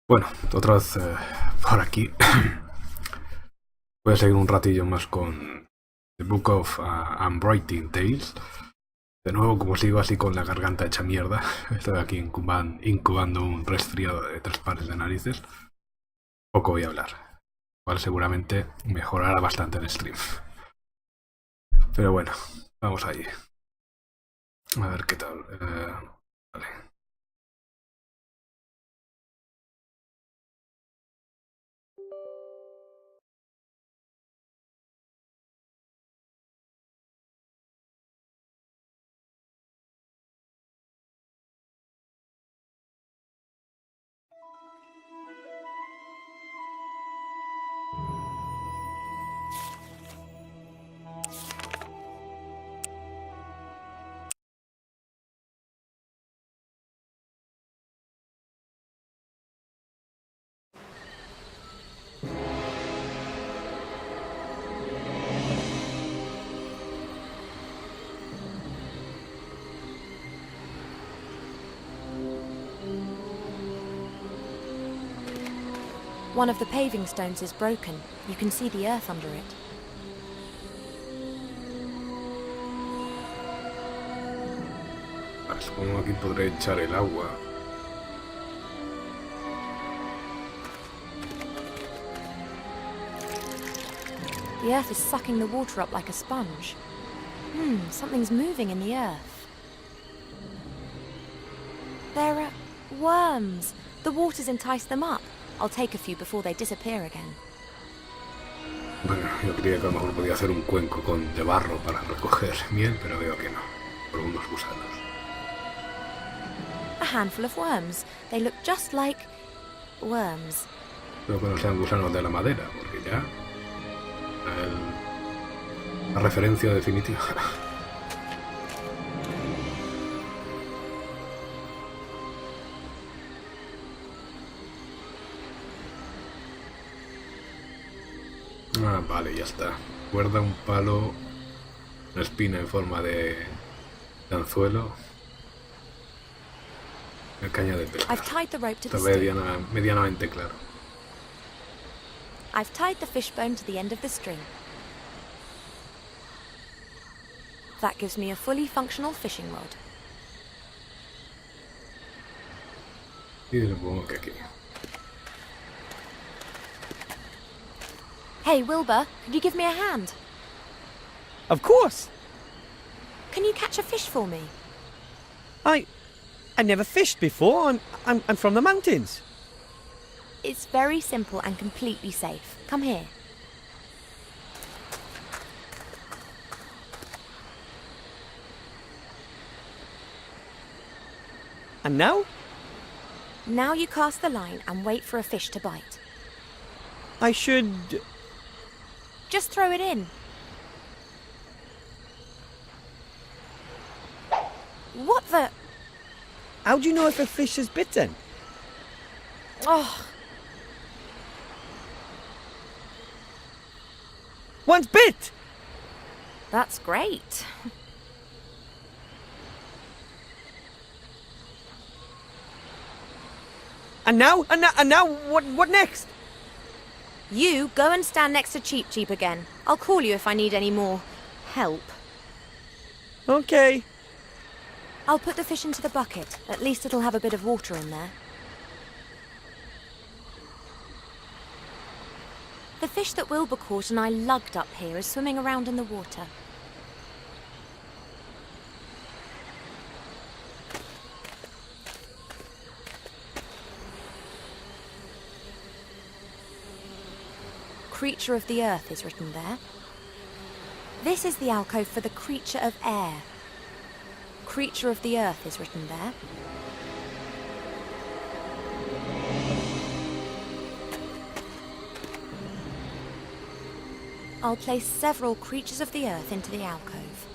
Bueno, otra vez por aquí. Voy a seguir un ratillo más con The Book of Unwritten Tales. De nuevo, como sigo así con la garganta hecha mierda, estoy aquí incubando un resfriado de 3 pares de narices. Poco voy a hablar, cual seguramente mejorará bastante en stream. Pero bueno, vamos allí. A ver qué tal. Vale. One of the paving stones is broken. You can see the earth under it. Supongo que aquí podré echar el agua. The earth is sucking the water up like a sponge. Something's moving in the earth. There are worms. The water's enticed them up. I'll take a few before they disappear again. Bueno, yo creía que a lo mejor podía hacer un cuenco de barro para recoger miel, pero veo que no. Por unos gusanos. A handful of worms. They look just like worms. Espero que no sean gusanos de la madera, porque ya... la referencia definitiva. Ah, vale, ya está. Cuerda, un palo, una espina en forma de anzuelo, una caña de pescar. I've tied the rope to the Está string. medianamente claro. I've tied the fishbone to the end of the string. That gives me a fully functional fishing rod. Y supongo que aquí. Hey, Wilbur, could you give me a hand? Of course. Can you catch a fish for me? I never fished before. I'm from the mountains. It's very simple and completely safe. Come here. And now? Now you cast the line and wait for a fish to bite. I should... Just throw it in. What the... How do you know if a fish is bitten? Oh, One's bit! that's great. And now? What next? You go and stand next to Cheep Cheep again. I'll call you if I need any more help. Okay. I'll put the fish into the bucket. At least it'll have a bit of water in there. The fish that Wilbur caught and I lugged up here is swimming around in the water. Creature of the earth is written there. This is the alcove for the creature of air. Creature of the earth is written there. I'll place several creatures of the earth into the alcove.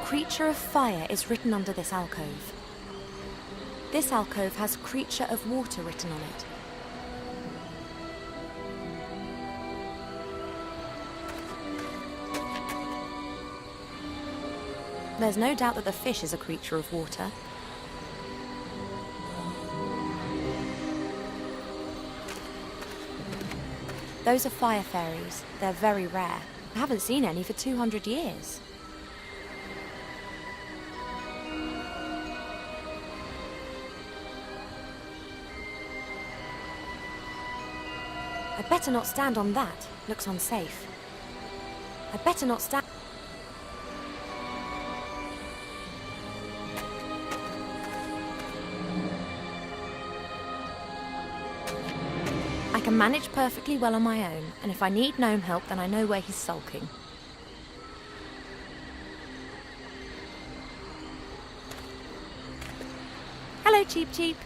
Creature of fire is written under this alcove. This alcove has creature of water written on it. There's no doubt that the fish is a creature of water. Those are fire fairies. They're very rare. I haven't seen any for 200 years. I'd better not stand on that. Looks unsafe. I'd better not stand... I can manage perfectly well on my own, and if I need gnome help, then I know where he's sulking. Hello, Cheep Cheep.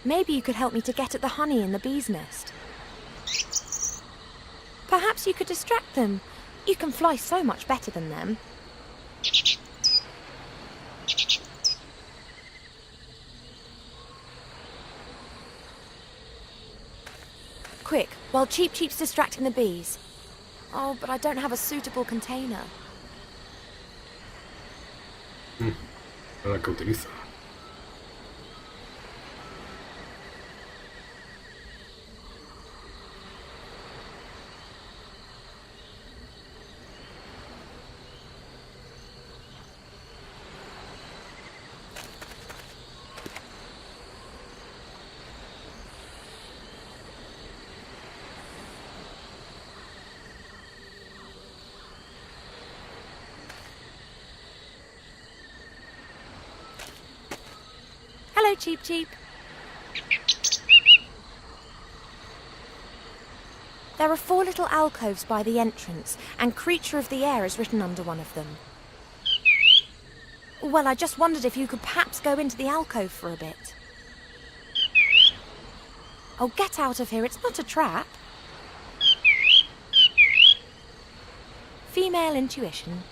Maybe you could help me to get at the honey in the bee's nest. Perhaps you could distract them. You can fly so much better than them. Quick, while Cheep Cheep's distracting the bees. Oh, but I don't have a suitable container. La que utiliza. Hello, Cheep Cheep. There are 4 little alcoves by the entrance, and Creature of the Air is written under one of them. Well, I just wondered if you could perhaps go into the alcove for a bit. Oh, get out of here, it's not a trap. Female intuition.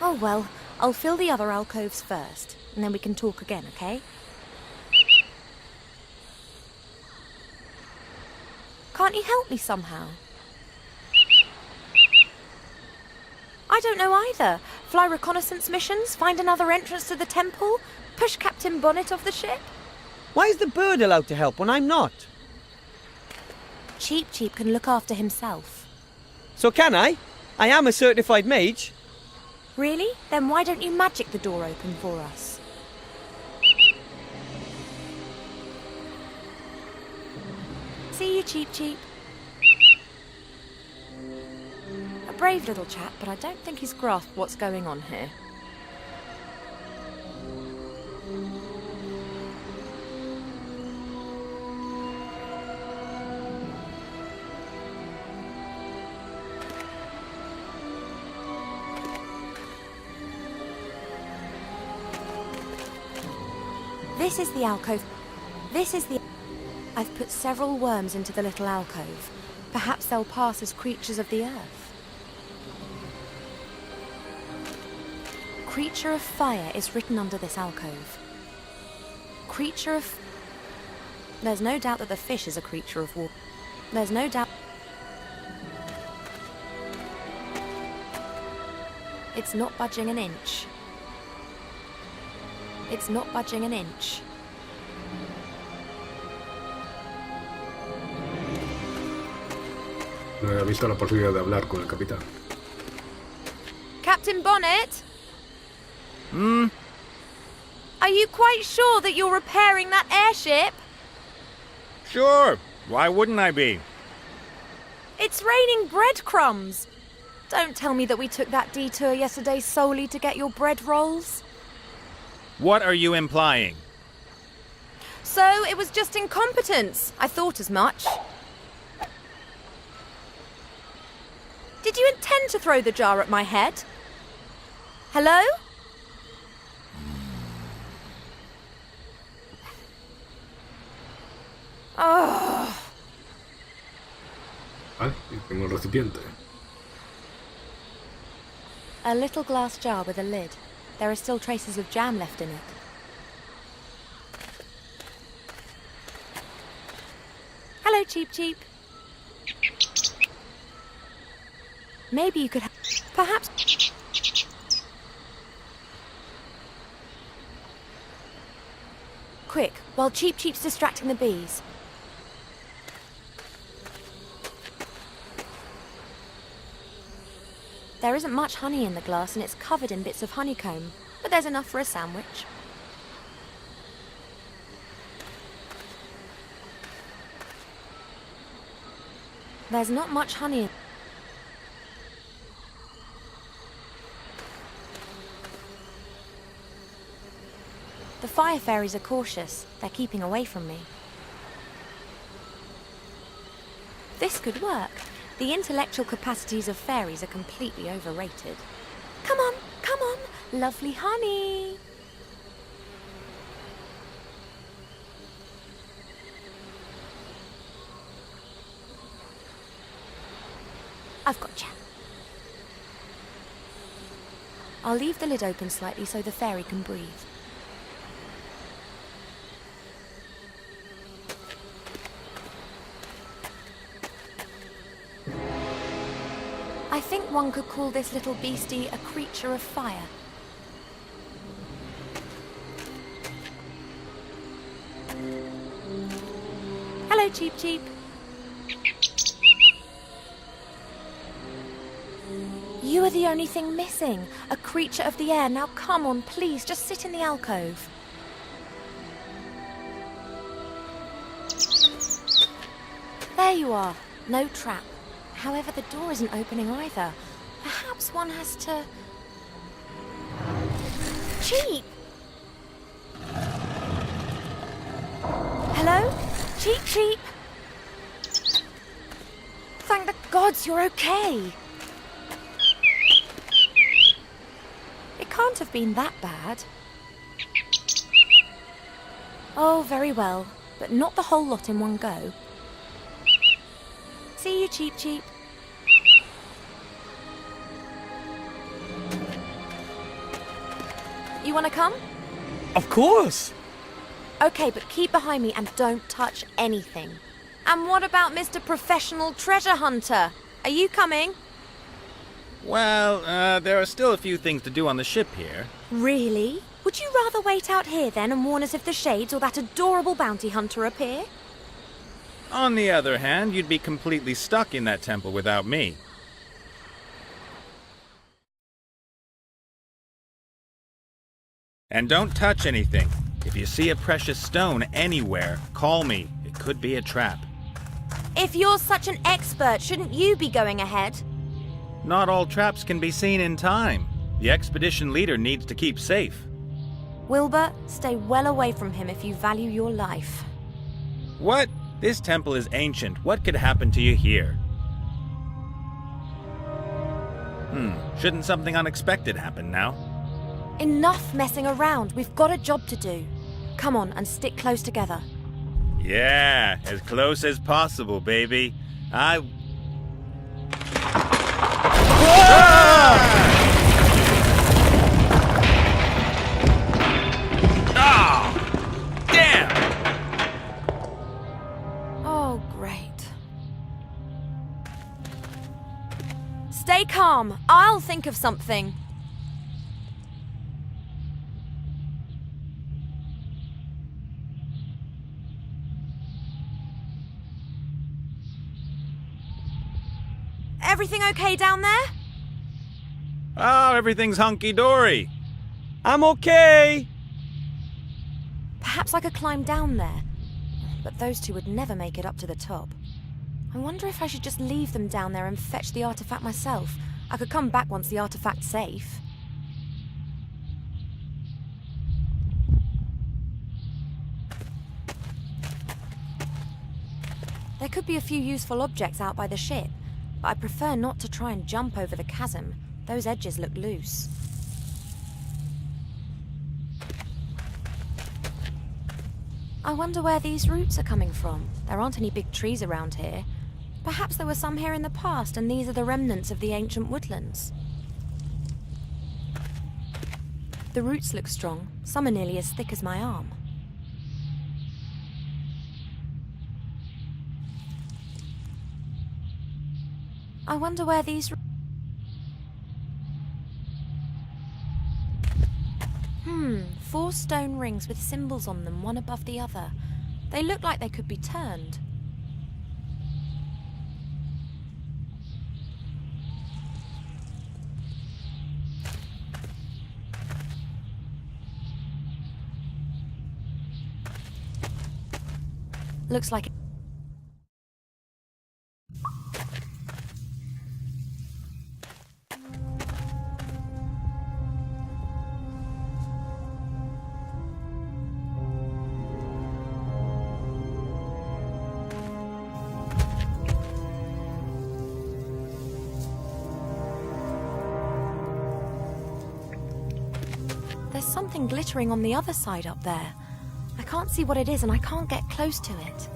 Oh, well, I'll fill the other alcoves first, and then we can talk again, okay? Can't you help me somehow? I don't know either. Fly reconnaissance missions, find another entrance to the temple, push Captain Bonnet off the ship? Why is the bird allowed to help when I'm not? Cheep Cheep can look after himself. So can I? I am a certified mage. Really? Then why don't you magic the door open for us? See you, Cheep Cheep. A brave little chap, but I don't think he's grasped what's going on here. This is the alcove. I've put several worms into the little alcove. Perhaps they'll pass as creatures of the earth. Creature of Fire is written under this alcove. Creature of... There's no doubt that the fish is a creature of water. There's no doubt... It's not budging an inch. It's not budging an inch. No había visto la posibilidad de hablar con el capitán. Captain Bonnet? Are you quite sure that you're repairing that airship? Sure. Why wouldn't I be? It's raining breadcrumbs. Don't tell me that we took that detour yesterday solely to get your bread rolls. What are you implying? So it was just incompetence. I thought as much. Did you intend to throw the jar at my head? Hello? Oh. Vale, y tengo el recipiente. A little glass jar with a lid. There are still traces of jam left in it. Hello, Cheep Cheep. Maybe you could... Perhaps... Quick, while Cheep Cheep's distracting the bees. There isn't much honey in the glass and it's covered in bits of honeycomb, but there's enough for a sandwich. There's not much honey. The fire fairies are cautious. They're keeping away from me. This could work. The intellectual capacities of fairies are completely overrated. Come on, come on, lovely honey. I've gotcha. I'll leave the lid open slightly so the fairy can breathe. I think one could call this little beastie a creature of fire. Hello, Cheep Cheep. You are the only thing missing. A creature of the air. Now come on, please, just sit in the alcove. There you are. No trap. However, the door isn't opening either. Perhaps one has to... Cheep! Hello? Cheep Cheep! Thank the gods you're okay! It can't have been that bad. Oh, very well, but not the whole lot in one go. See you, Cheep Cheep. You want to come? Of course! Okay, but keep behind me and don't touch anything. And what about Mr. Professional Treasure Hunter? Are you coming? Well, there are still a few things to do on the ship here. Really? Would you rather wait out here then and warn us if the shades or that adorable bounty hunter appear? On the other hand, you'd be completely stuck in that temple without me. And don't touch anything. If you see a precious stone anywhere, call me. It could be a trap. If you're such an expert, shouldn't you be going ahead? Not all traps can be seen in time. The expedition leader needs to keep safe. Wilbur, stay well away from him if you value your life. What? This temple is ancient. What could happen to you here? Shouldn't something unexpected happen now? Enough messing around. We've got a job to do. Come on and stick close together. Yeah, as close as possible, baby. Damn! Oh, great. Stay calm. I'll think of something. Everything okay down there? Oh, everything's hunky-dory. I'm okay! Perhaps I could climb down there. But those two would never make it up to the top. I wonder if I should just leave them down there and fetch the artifact myself. I could come back once the artifact's safe. There could be a few useful objects out by the ship, but I prefer not to try and jump over the chasm. Those edges look loose. I wonder where these roots are coming from. There aren't any big trees around here. Perhaps there were some here in the past, and these are the remnants of the ancient woodlands. The roots look strong. Some are nearly as thick as my arm. I wonder where these... 4 stone rings with symbols on them, one above the other. They look like they could be turned. Looks like... There's something glittering on the other side up there. I can't see what it is and I can't get close to it.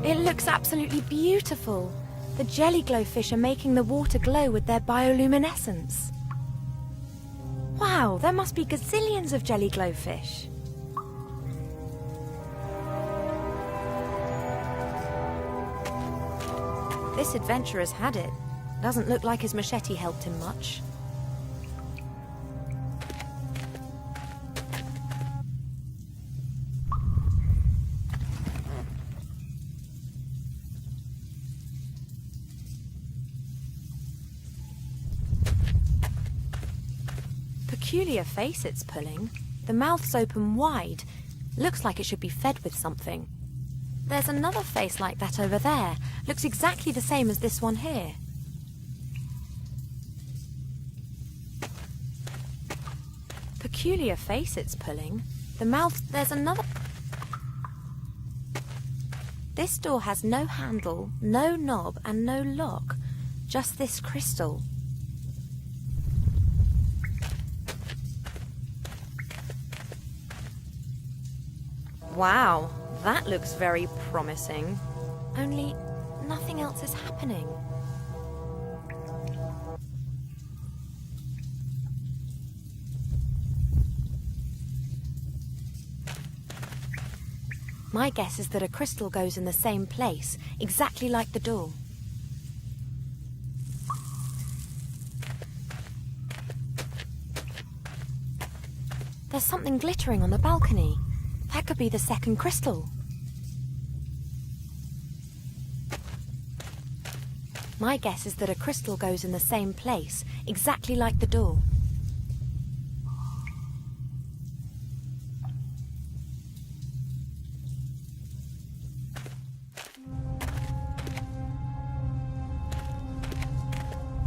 It looks absolutely beautiful. The jelly glowfish are making the water glow with their bioluminescence. Wow, there must be gazillions of jelly glowfish. This adventurer's had it. Doesn't look like his machete helped him much. Peculiar face it's pulling. The mouth's open wide. Looks like it should be fed with something. There's another face like that over there. Looks exactly the same as this one here. Peculiar face it's pulling. The mouth... There's another... This door has no handle, no knob, and no lock. Just this crystal. Wow, that looks very promising. Only nothing else is happening. My guess is that a crystal goes in the same place, exactly like the door. There's something glittering on the balcony. That could be the second crystal. My guess is that a crystal goes in the same place, exactly like the door.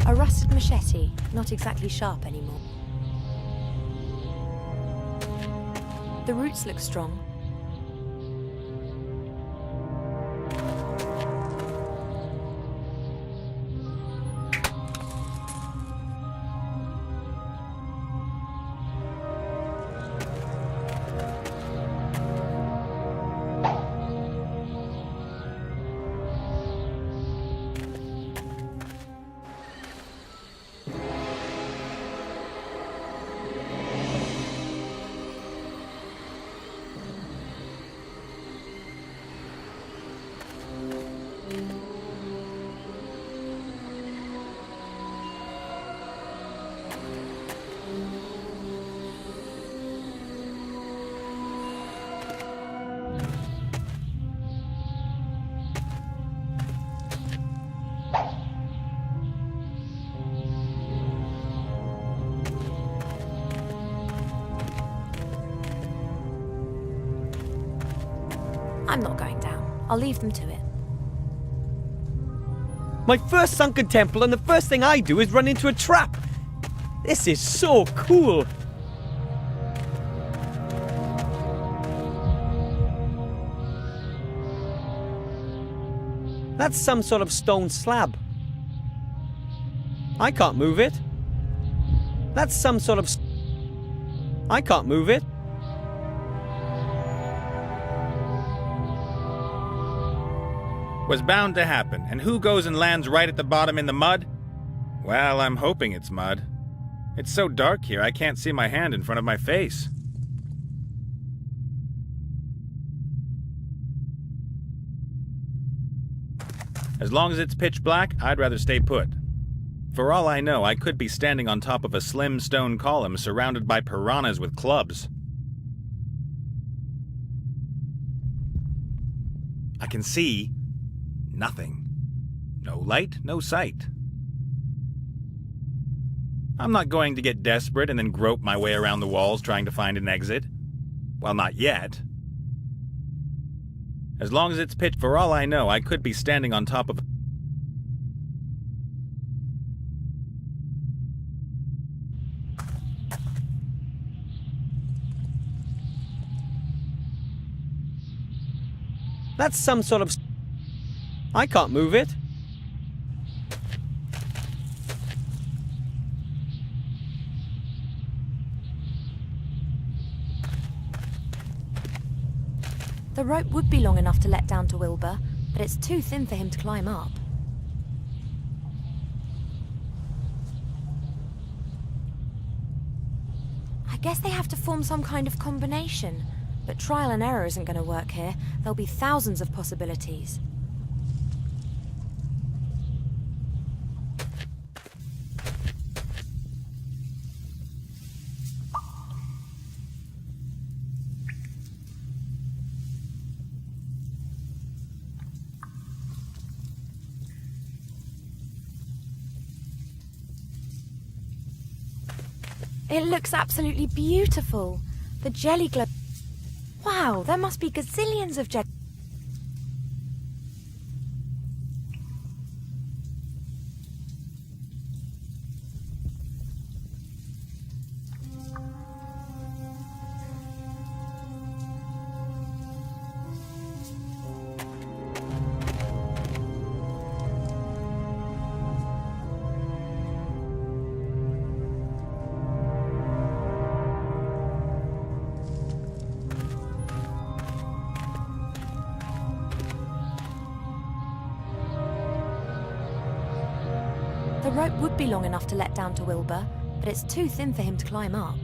A rusted machete, not exactly sharp anymore. The roots look strong. I'm not going down. I'll leave them to it. My first sunken temple, and the first thing I do is run into a trap. This is so cool. That's some sort of stone slab. I can't move it. That's some sort of... I can't move it. Was bound to happen, and who goes and lands right at the bottom in the mud? Well, I'm hoping it's mud. It's so dark here I can't see my hand in front of my face. As long as it's pitch black, I'd rather stay put. For all I know, I could be standing on top of a slim stone column surrounded by piranhas with clubs. I can see nothing. No light, no sight. I'm not going to get desperate and then grope my way around the walls trying to find an exit. Well, not yet. As long as it's pitch, for all I know, I could be standing on top of... That's some sort of... I can't move it. The rope would be long enough to let down to Wilbur, but it's too thin for him to climb up. I guess they have to form some kind of combination, but trial and error isn't going to work here. There'll be thousands of possibilities. It looks absolutely beautiful. The jelly glow... Wow, there must be gazillions of jelly... The rope would be long enough to let down to Wilbur, but it's too thin for him to climb up.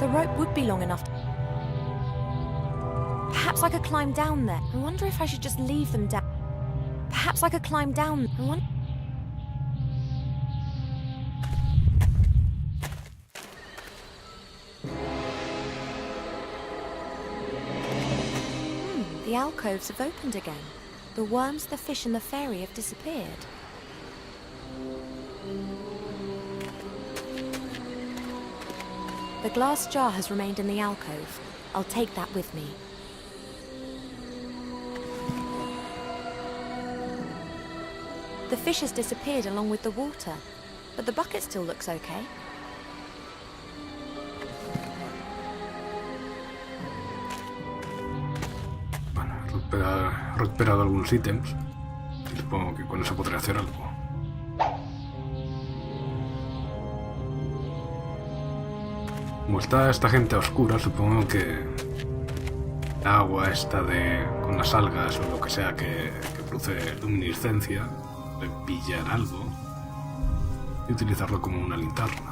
The rope would be long enough to... Perhaps I could climb down there. I wonder if I should just leave them down. Perhaps I could climb down... The alcoves have opened again. The worms, the fish and the fairy have disappeared. The glass jar has remained in the alcove. I'll take that with me. The fish has disappeared along with the water, but the bucket still looks okay. He recuperado algunos ítems y supongo que con eso podré hacer algo. Como está esta gente a oscuras, supongo que el agua esta con las algas o lo que sea que produce luminiscencia, de pillar algo y utilizarlo como una linterna.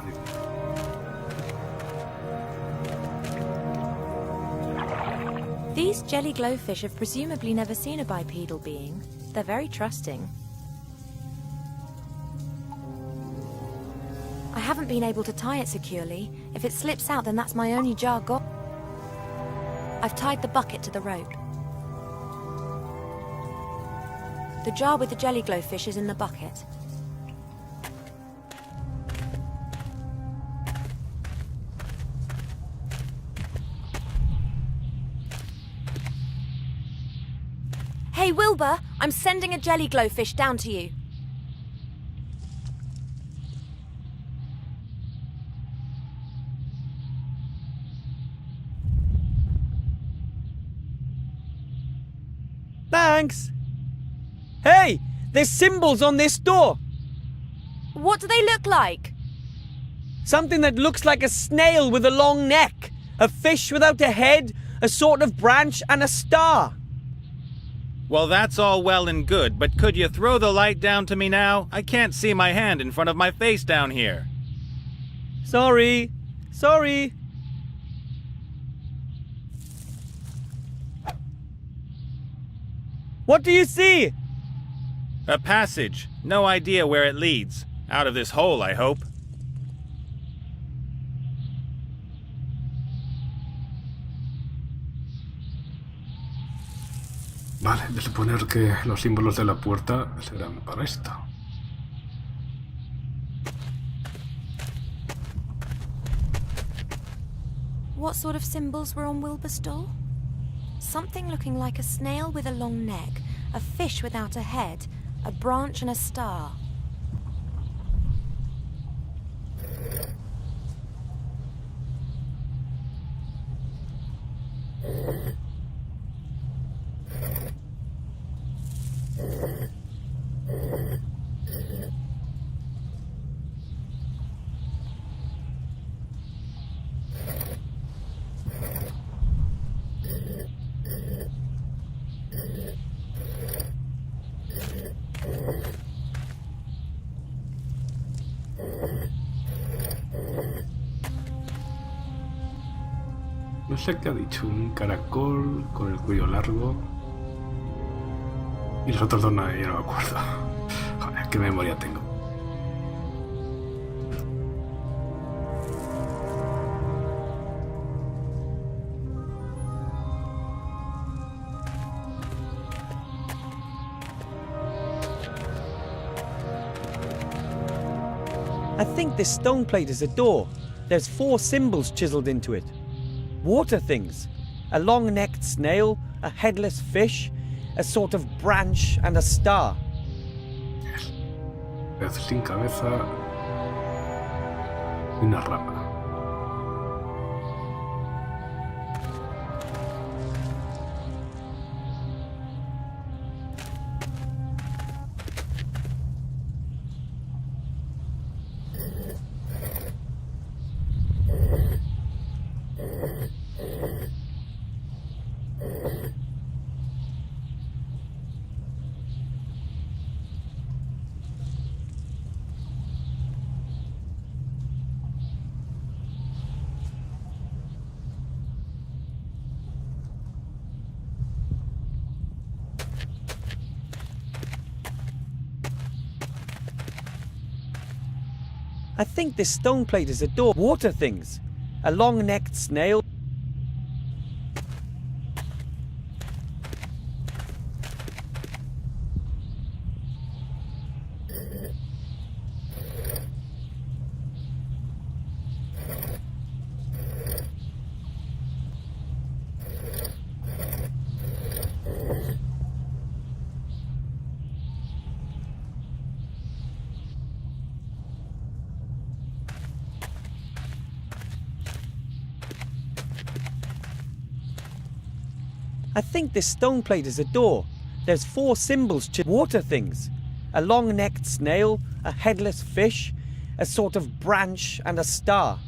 These jelly glowfish have presumably never seen a bipedal being. They're very trusting. I haven't been able to tie it securely. If it slips out, then that's my only jar gone. I've tied the bucket to the rope. The jar with the jelly glowfish is in the bucket. Hey, Wilbur, I'm sending a jelly glowfish down to you. Thanks. Hey, there's symbols on this door. What do they look like? Something that looks like a snail with a long neck, a fish without a head, a sort of branch, and a star. Well, that's all well and good, but could you throw the light down to me now? I can't see my hand in front of my face down here. Sorry. Sorry. What do you see? A passage. No idea where it leads. Out of this hole, I hope. Vale, de suponer que los símbolos de la puerta serán para esto. What sort of symbols were on Wilbur's door? Something looking like a snail with a long neck, a fish without a head, a branch and a star. No sé qué ha dicho, un caracol con el cuello largo. Y los otros dos no, ya no me acuerdo. Joder, qué memoria tengo. I think this stone plate is a door. There's 4 symbols chiseled into it. Water things. A long-necked snail, a headless fish, a sort of branch and a star. Pez sin cabeza y una rama. I think this stone plate is a door. Water things. A long-necked snail. I think this stone plate is a door. There's 4 symbols. Water things. A long-necked snail, a headless fish, a sort of branch and a star.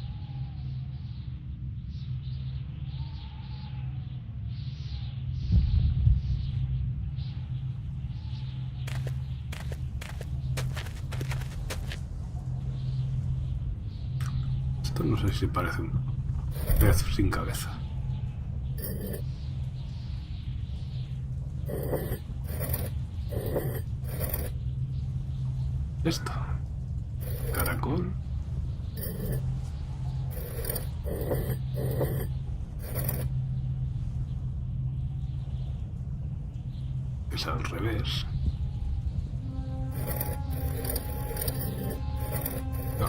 Esto no sé si parece un pez sin cabeza. Esto. Caracol. Es al revés. No,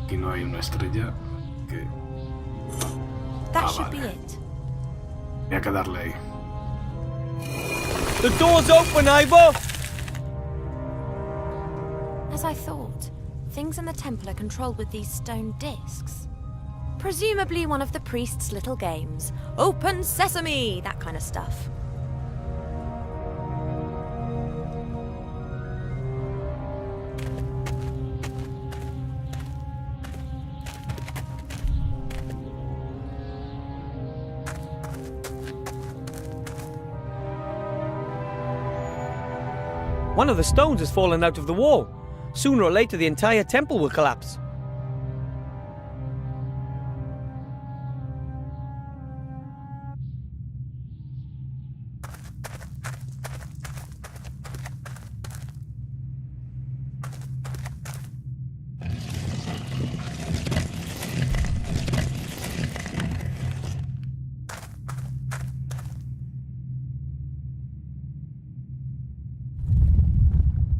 aquí no hay una estrella que... That Ah, should be vale. it. Voy a quedarle ahí. The door's open, Ivor! As I thought, things in the temple are controlled with these stone discs. Presumably one of the priest's little games. Open sesame! That kind of stuff. One of the stones has fallen out of the wall. Sooner or later, the entire temple will collapse.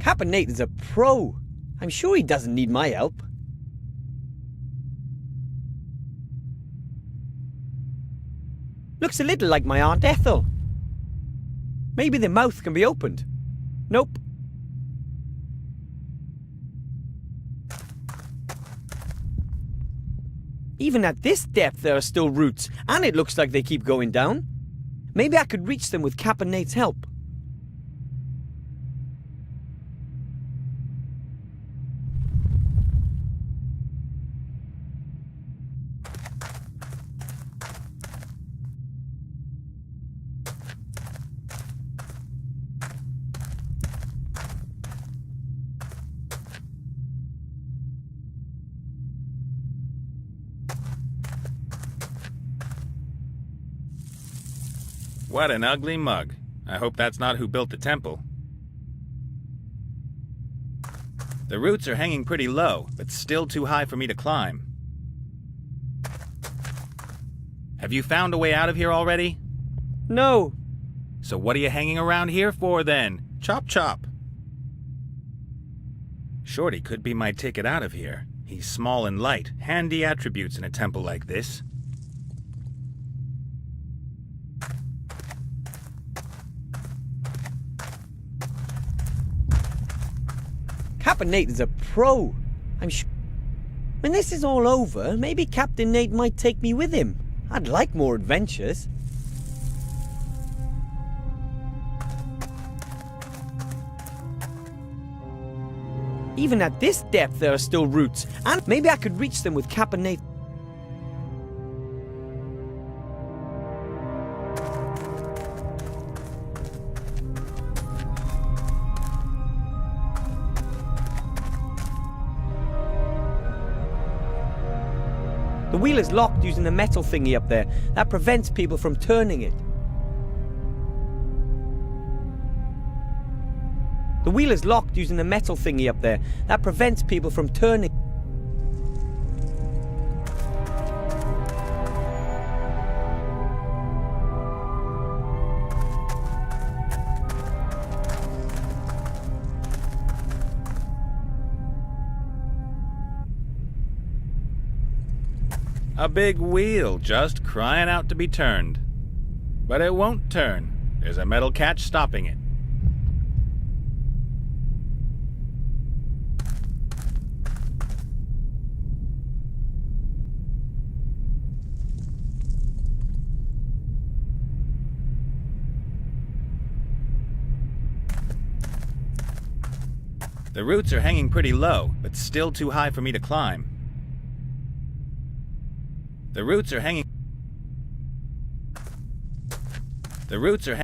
Captain Nate is a pro. I'm sure he doesn't need my help. Looks a little like my Aunt Ethel. Maybe the mouth can be opened. Nope. Even at this depth there are still roots, and it looks like they keep going down. Maybe I could reach them with Captain Nate's help. What an ugly mug. I hope that's not who built the temple. The roots are hanging pretty low, but still too high for me to climb. Have you found a way out of here already? No. So what are you hanging around here for then? Chop chop. Shorty could be my ticket out of here. He's small and light, handy attributes in a temple like this. Captain Nate is a pro. I'm sure. When this is all over, maybe Captain Nate might take me with him. I'd like more adventures. Even at this depth there are still roots, and maybe I could reach them with Captain Nate. The wheel is locked using the metal thingy up there. That prevents people from turning it. The wheel is locked using the metal thingy up there. That prevents people from turning. A big wheel just crying out to be turned. But it won't turn. There's a metal catch stopping it. The roots are hanging pretty low, but still too high for me to climb. The roots are hanging. The roots are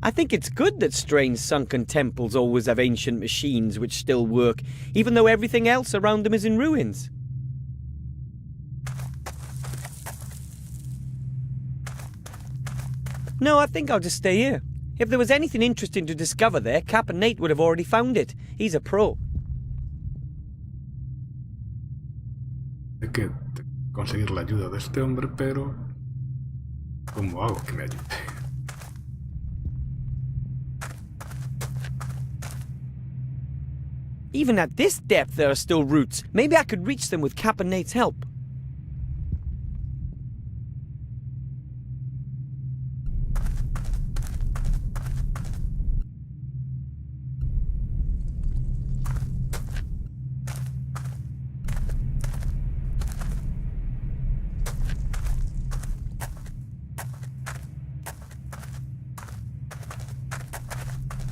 I think it's good that strange sunken temples always have ancient machines which still work, even though everything else around them is in ruins. No, I think I'll just stay here. If there was anything interesting to discover there, Captain Nate would have already found it. He's a pro. Hay que conseguir la ayuda de este hombre, pero ¿cómo hago que me ayude? Even at this depth there are still roots. Maybe I could reach them with Captain Nate's help.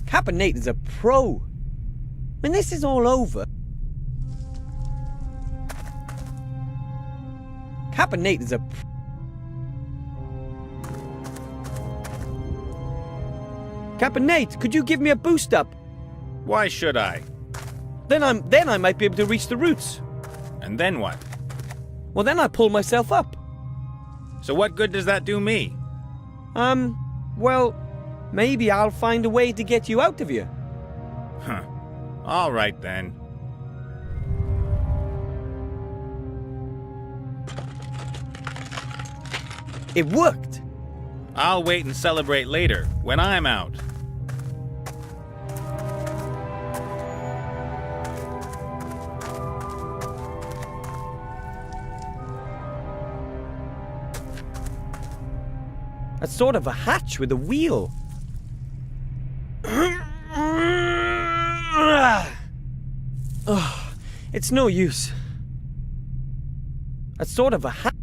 Captain Nate is a pro. When this is all over... Captain Nate is a... Captain Nate, could you give me a boost up? Why should I? Then I might be able to reach the roots. And then what? Well, then I pull myself up. So what good does that do me? Well, maybe I'll find a way to get you out of here. Huh. All right then. It worked! I'll wait and celebrate later, when I'm out. That's sort of a hatch with a wheel. Oh, it's no use. That's sort of a hatch.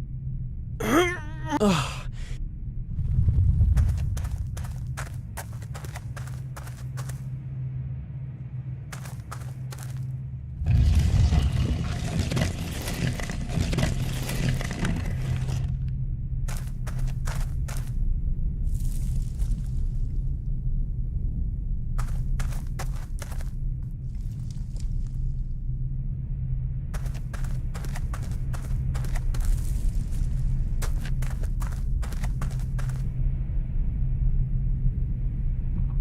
Oh.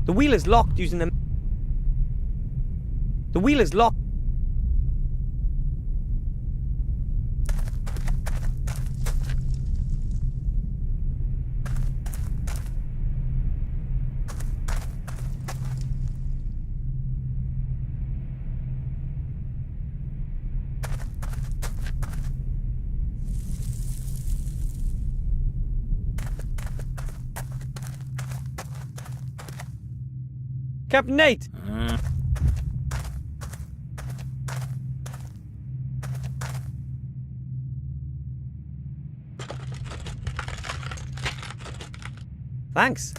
The wheel is locked using the... The wheel is locked. Captain Nate! Thanks.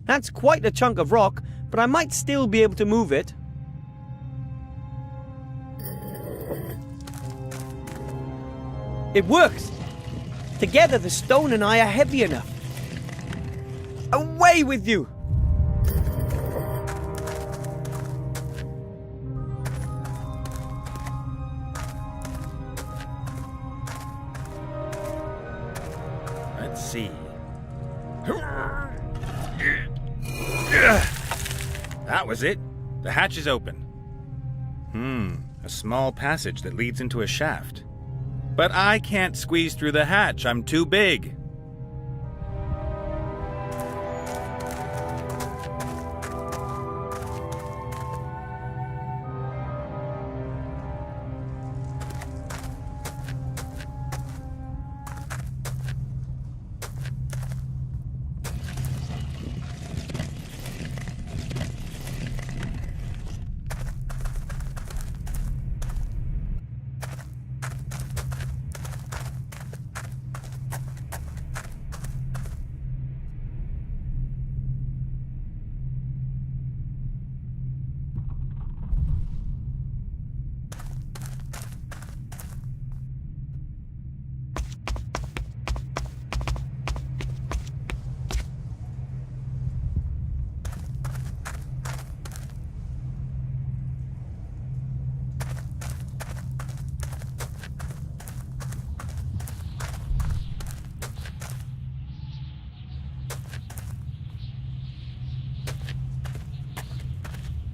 That's quite a chunk of rock, but I might still be able to move it. It works! Together the stone and I are heavy enough. Away with you! Let's see. That was it. The hatch is open. A small passage that leads into a shaft. But I can't squeeze through the hatch. I'm too big.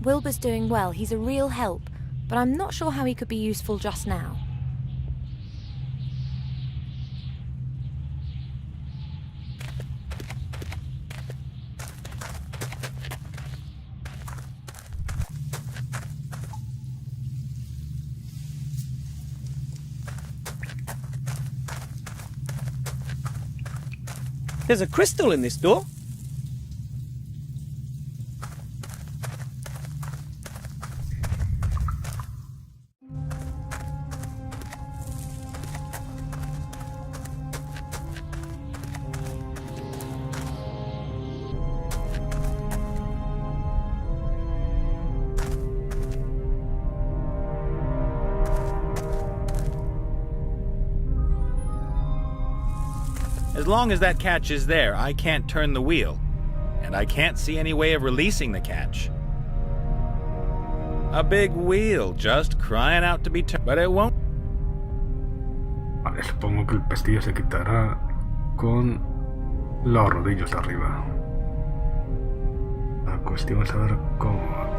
Wilbur's doing well, he's a real help, but I'm not sure how he could be useful just now. There's a crystal in this door. As long as that catch is there, I can't turn the wheel. And I can't see any way of releasing the catch. A big wheel just crying out to be turned, but it won't. Vale, supongo que el pestillo se quitará con los rodillos de arriba. La cuestión es saber cómo.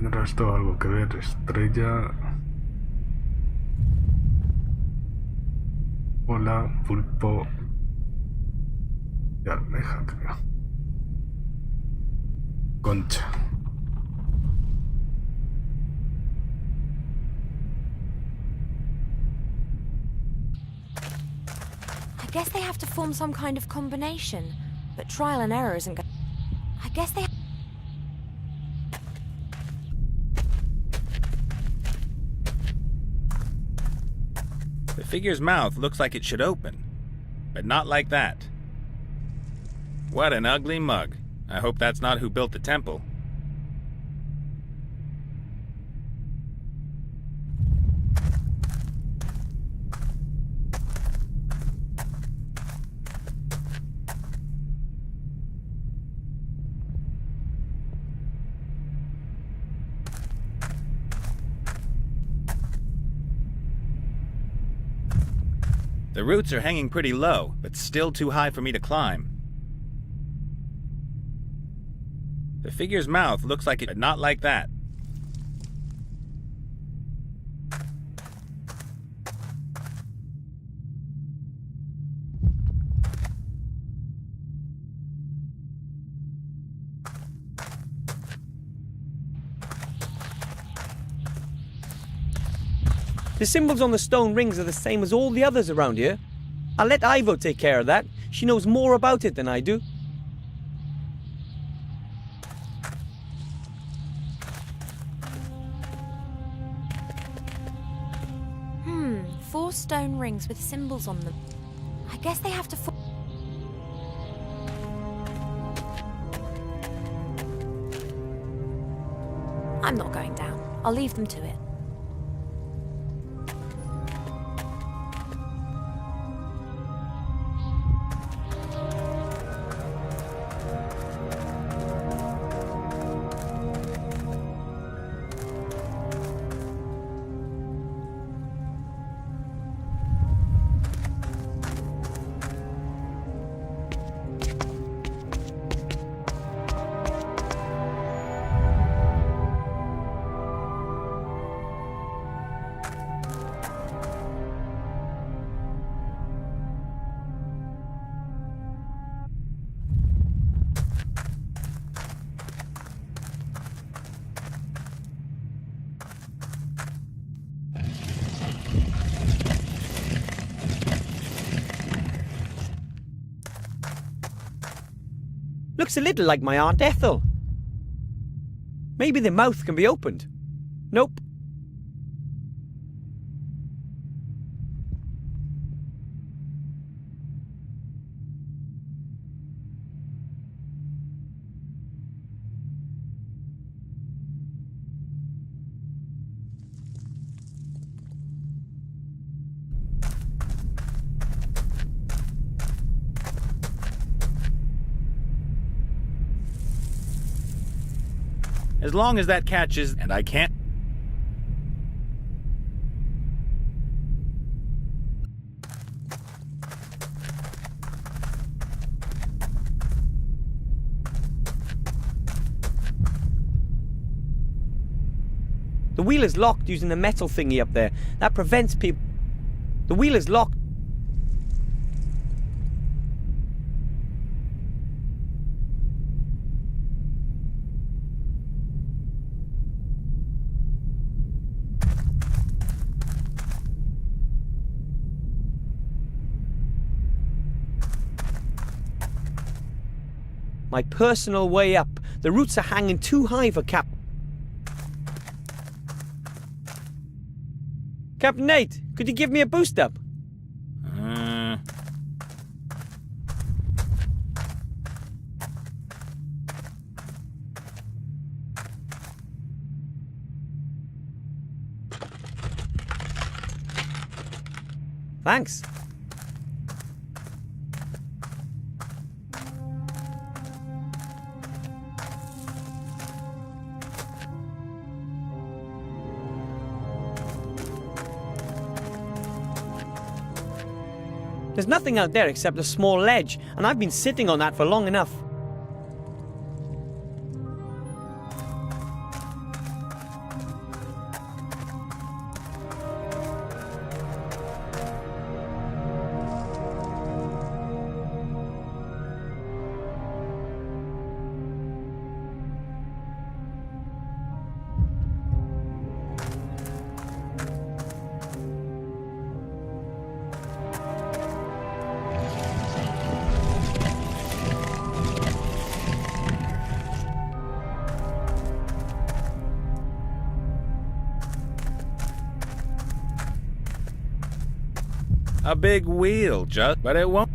¿Tendrá esto algo que ver? Estrella... Hola, pulpo... y almeja, creo. Concha. I guess they have to form some kind of combination, but trial and error isn't going. I guess they. The figure's mouth looks like it should open, but not like that. What an ugly mug. I hope that's not who built the temple. The roots are hanging pretty low, but still too high for me to climb. The figure's mouth looks like it, but not like that. The symbols on the stone rings are the same as all the others around here. I'll let Ivo take care of that. She knows more about it than I do. Four stone rings with symbols on them. I guess they have to. I'm not going down. I'll leave them to it. Looks a little like my Aunt Ethel. Maybe the mouth can be opened. Nope. As long as that catches, and I can't. The wheel is locked using the metal thingy up there. That prevents people. The wheel is locked. My personal way up. The roots are hanging too high for Captain Nate, could you give me a boost up? Thanks. There's nothing out there except a small ledge, and I've been sitting on that for long enough. A big wheel, but it won't.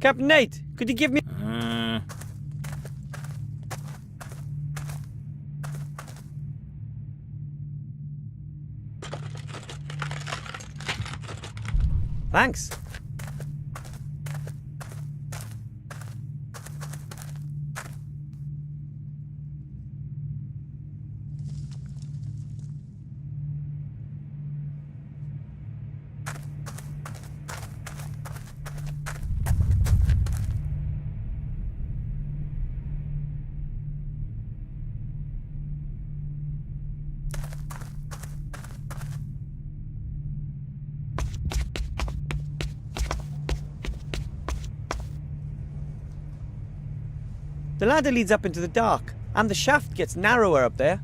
Captain Nate, could you give me... Thanks. The ladder leads up into the dark, and the shaft gets narrower up there.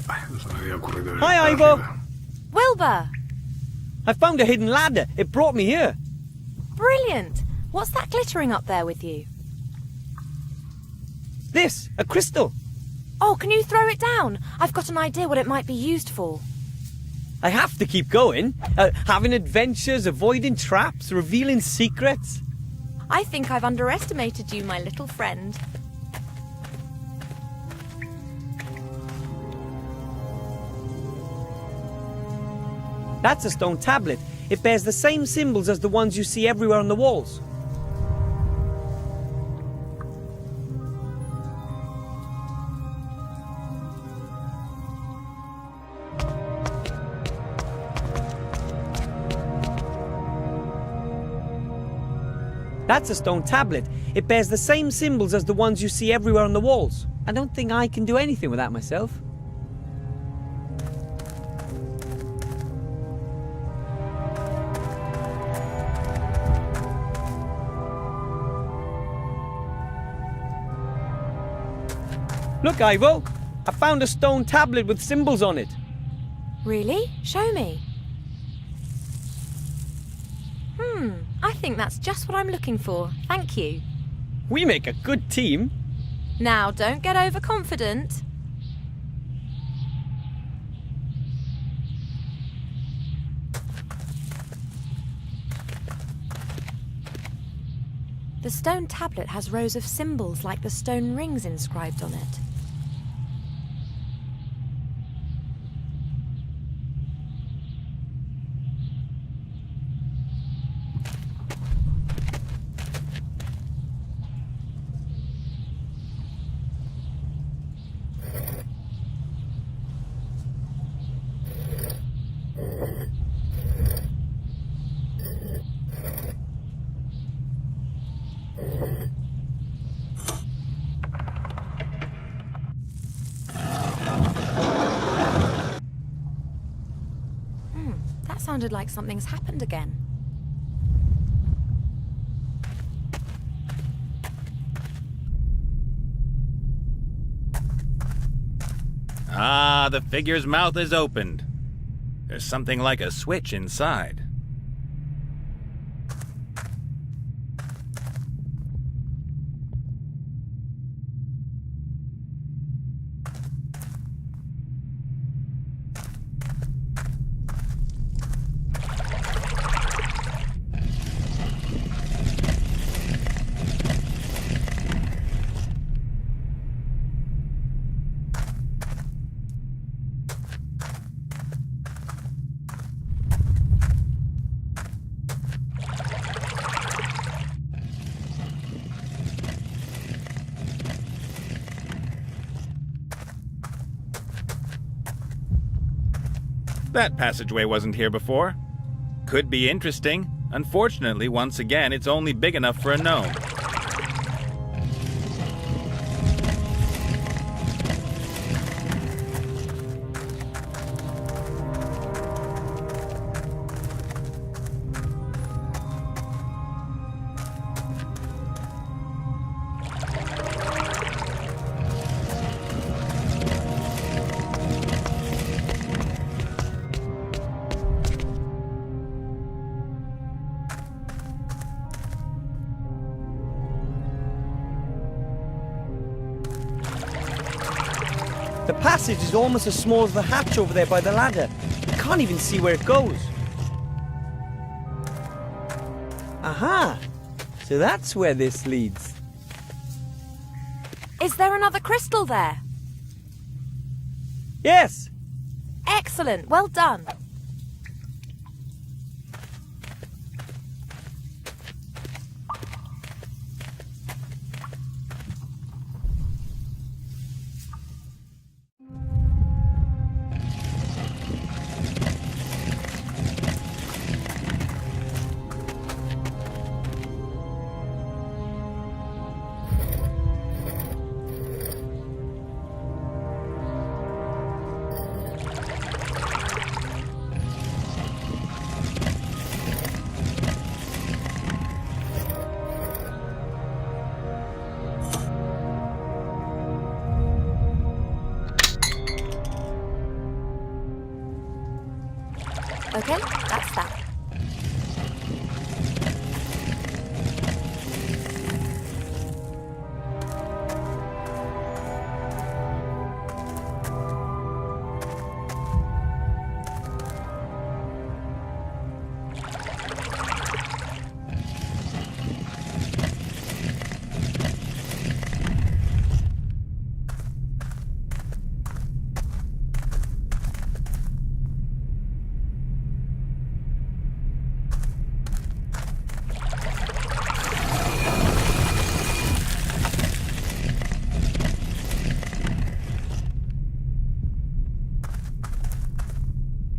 Hi, Ivo! Wilbur! I found a hidden ladder. It brought me here. Brilliant! What's that glittering up there with you? This, a crystal. Oh, can you throw it down? I've got an idea what it might be used for. I have to keep going. Having adventures, avoiding traps, revealing secrets. I think I've underestimated you, my little friend. That's a stone tablet. It bears the same symbols as the ones you see everywhere on the walls. That's a stone tablet. It bears the same symbols as the ones you see everywhere on the walls. I don't think I can do anything with that myself. Look, Ivo! I found a stone tablet with symbols on it. Really? Show me. I think that's just what I'm looking for. Thank you. We make a good team. Now, don't get overconfident. The stone tablet has rows of symbols like the stone rings inscribed on it. That sounded like something's happened again. Ah, the figure's mouth is opened. There's something like a switch inside. That passageway wasn't here before. Could be interesting. Unfortunately, once again, it's only big enough for a gnome. The passage is almost as small as the hatch over there by the ladder. I can't even see where it goes. Aha! So that's where this leads. Is there another crystal there? Yes! Excellent, well done. Okay, that's that.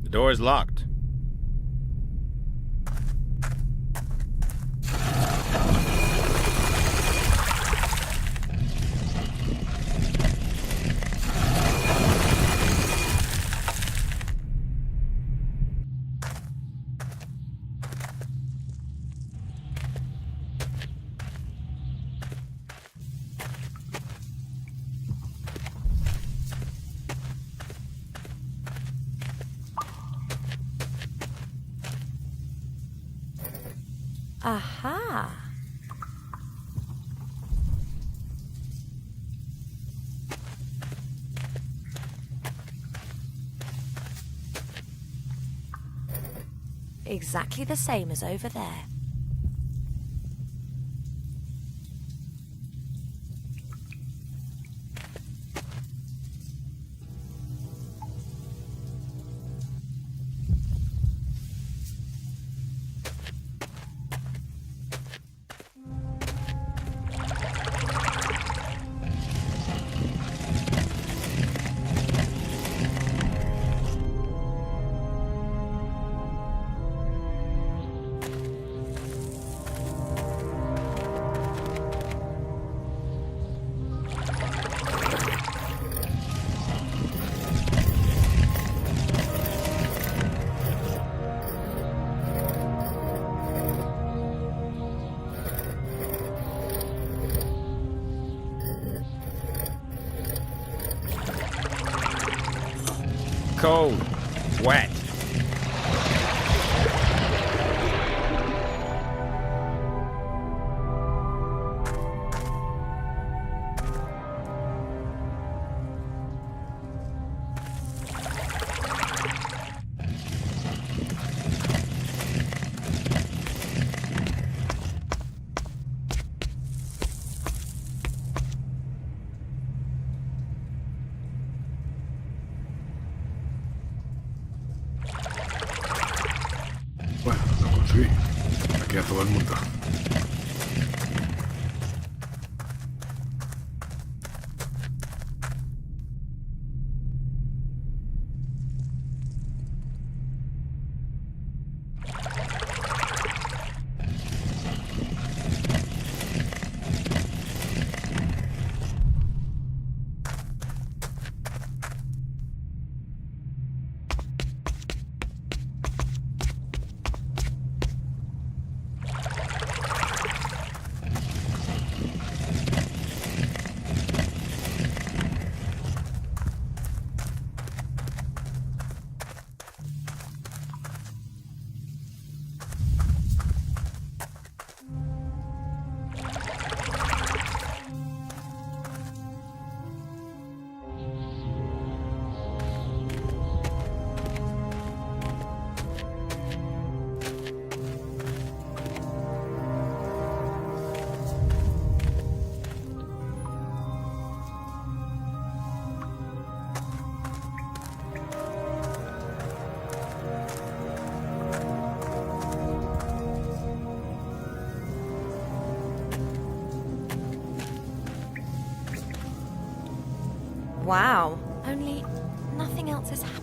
The door's locked. Aha! Exactly the same as over there. cold. Wet. Bueno, lo conseguí. Aquí a todo el mundo. Wow. Only nothing else has happened.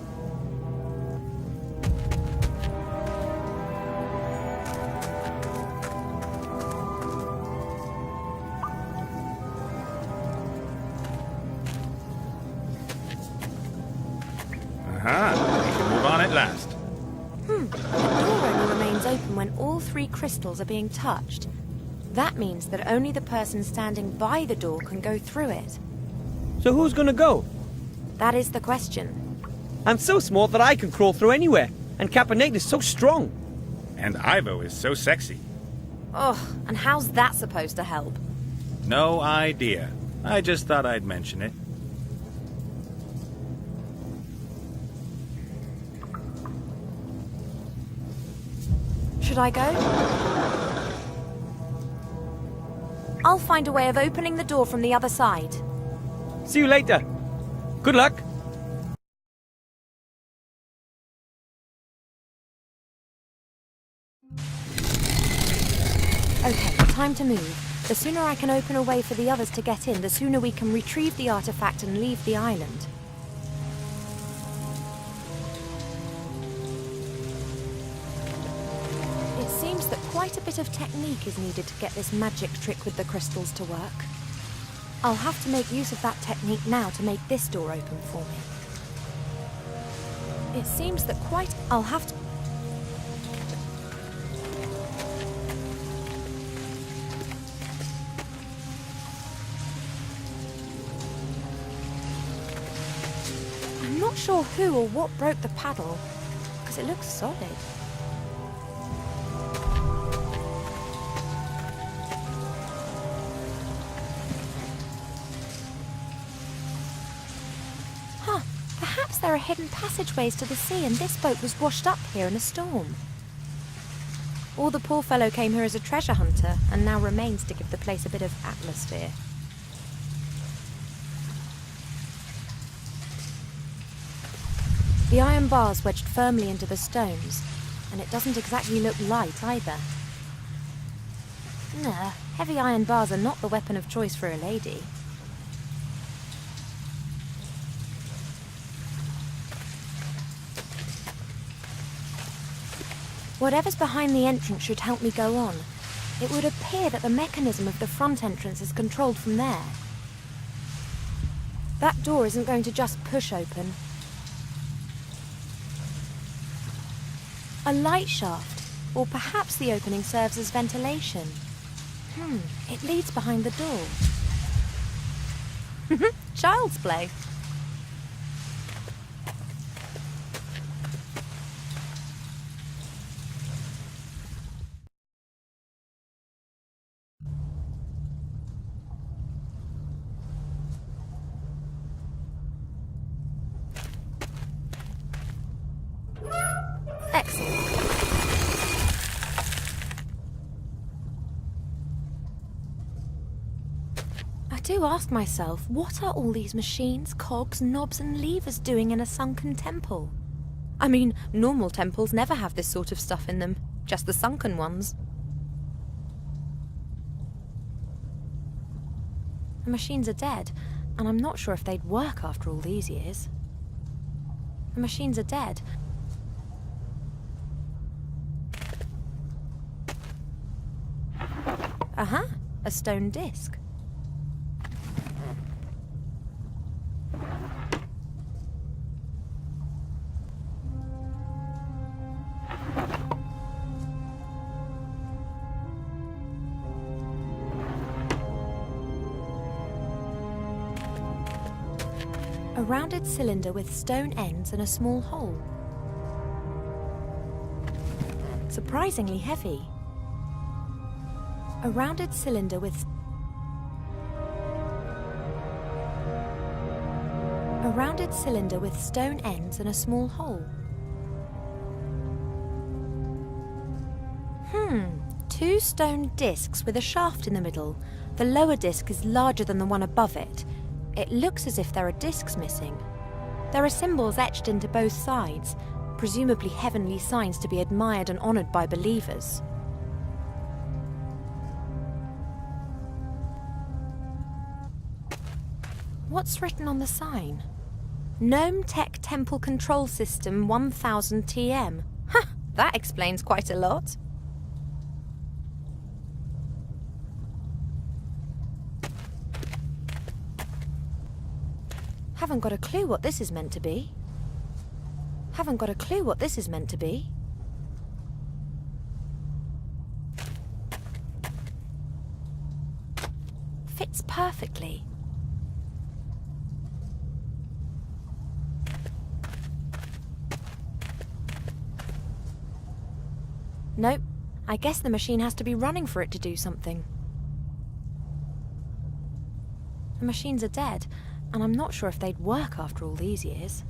Aha, we can move on at last. The door only remains open when all three crystals are being touched. That means that only the person standing by the door can go through it. So who's gonna go? That is the question. I'm so small that I can crawl through anywhere, and Caponate is so strong. And Ivo is so sexy. Ugh, and how's that supposed to help? No idea. I just thought I'd mention it. Should I go? I'll find a way of opening the door from the other side. See you later. Good luck. Okay, time to move. The sooner I can open a way for the others to get in, the sooner we can retrieve the artifact and leave the island. It seems that quite a bit of technique is needed to get this magic trick with the crystals to work. I'll have to make use of that technique now to make this door open for me. It seems that I'll have to... I'm not sure who or what broke the paddle, because it looks solid. Perhaps there are hidden passageways to the sea and this boat was washed up here in a storm. Or the poor fellow came here as a treasure hunter and now remains to give the place a bit of atmosphere. The iron bar's wedged firmly into the stones, and it doesn't exactly look light either. Nah, heavy iron bars are not the weapon of choice for a lady. Whatever's behind the entrance should help me go on. It would appear that the mechanism of the front entrance is controlled from there. That door isn't going to just push open. A light shaft, or perhaps the opening serves as ventilation. It leads behind the door. Child's play. do ask myself, what are all these machines, cogs, knobs and levers doing in a sunken temple? I mean, normal temples never have this sort of stuff in them, just the sunken ones. The machines are dead, and I'm not sure if they'd work after all these years. The machines are dead. Uh-huh, a stone disc. A rounded cylinder with stone ends and a small hole. Surprisingly heavy. A rounded cylinder with stone ends and a small hole. Two stone discs with a shaft in the middle. The lower disc is larger than the one above it. It looks as if there are discs missing. There are symbols etched into both sides, presumably heavenly signs to be admired and honoured by believers. What's written on the sign? Gnome Tech Temple Control System 1000 TM. Huh, that explains quite a lot. Haven't got a clue what this is meant to be. Fits perfectly. Nope. I guess the machine has to be running for it to do something. The machines are dead, and I'm not sure if they'd work after all these years.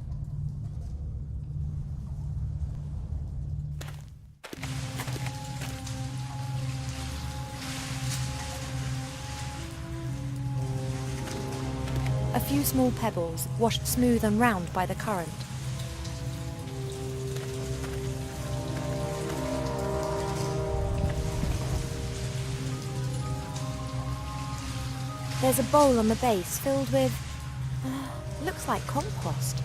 A few small pebbles, washed smooth and round by the current. There's a bowl on the base filled with... looks like compost.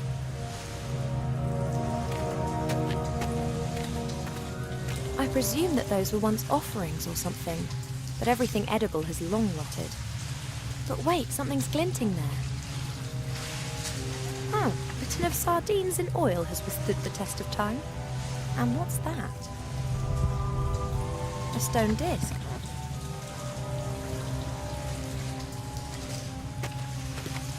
I presume that those were once offerings or something, but everything edible has long rotted. But wait, something's glinting there. Oh, a tin of sardines in oil has withstood the test of time. And what's that? A stone disc.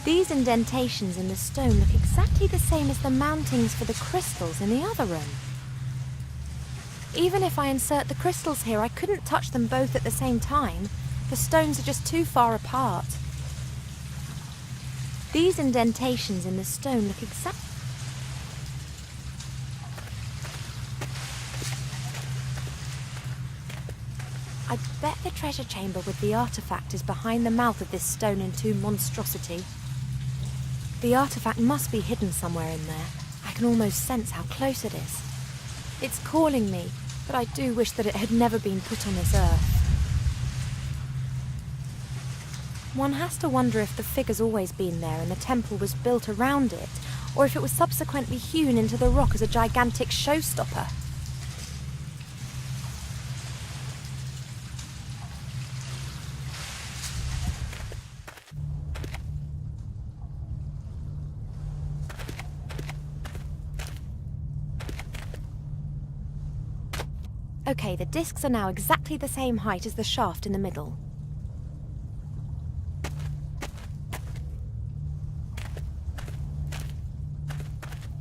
These indentations in the stone look exactly the same as the mountings for the crystals in the other room. Even if I insert the crystals here, I couldn't touch them both at the same time. The stones are just too far apart. These indentations in the stone look exactly... I bet the treasure chamber with the artifact is behind the mouth of this stone and tomb monstrosity. The artifact must be hidden somewhere in there. I can almost sense how close it is. It's calling me, but I do wish that it had never been put on this earth. One has to wonder if the figure's always been there and the temple was built around it, or if it was subsequently hewn into the rock as a gigantic showstopper. Okay, the discs are now exactly the same height as the shaft in the middle.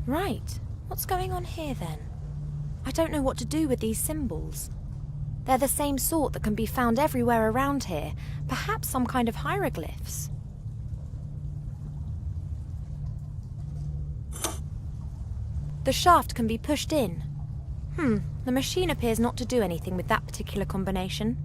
Right, what's going on here then? I don't know what to do with these symbols. They're the same sort that can be found everywhere around here, perhaps some kind of hieroglyphs. The shaft can be pushed in. The machine appears not to do anything with that particular combination.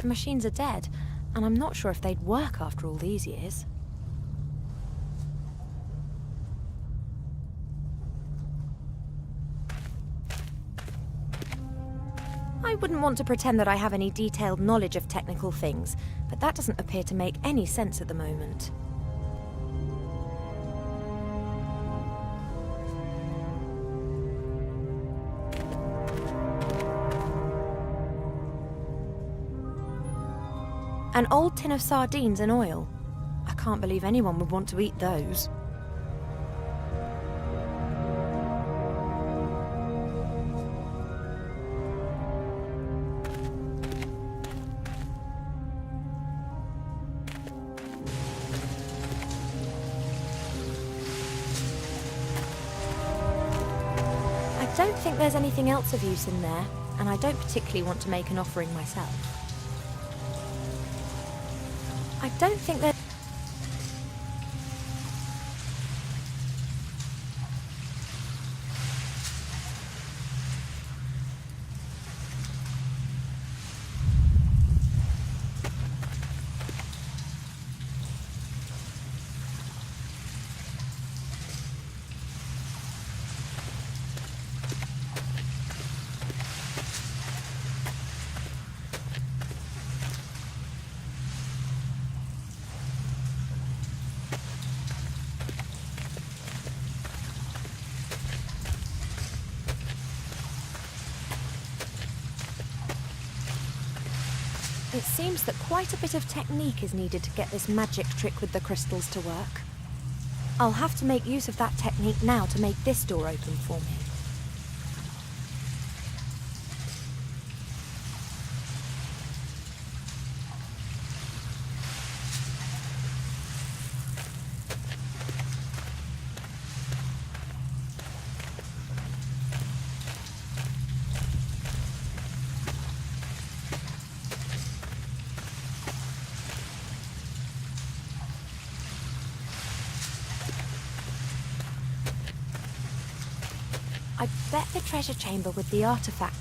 the machines are dead, and I'm not sure if they'd work after all these years. I wouldn't want to pretend that I have any detailed knowledge of technical things, but that doesn't appear to make any sense at the moment. An old tin of sardines and oil. I can't believe anyone would want to eat those. I don't think there's anything else of use in there, and I don't particularly want to make an offering myself. I don't think that... It seems that quite a bit of technique is needed to get this magic trick with the crystals to work. I'll have to make use of that technique now to make this door open for me. I bet the treasure chamber with the artifact...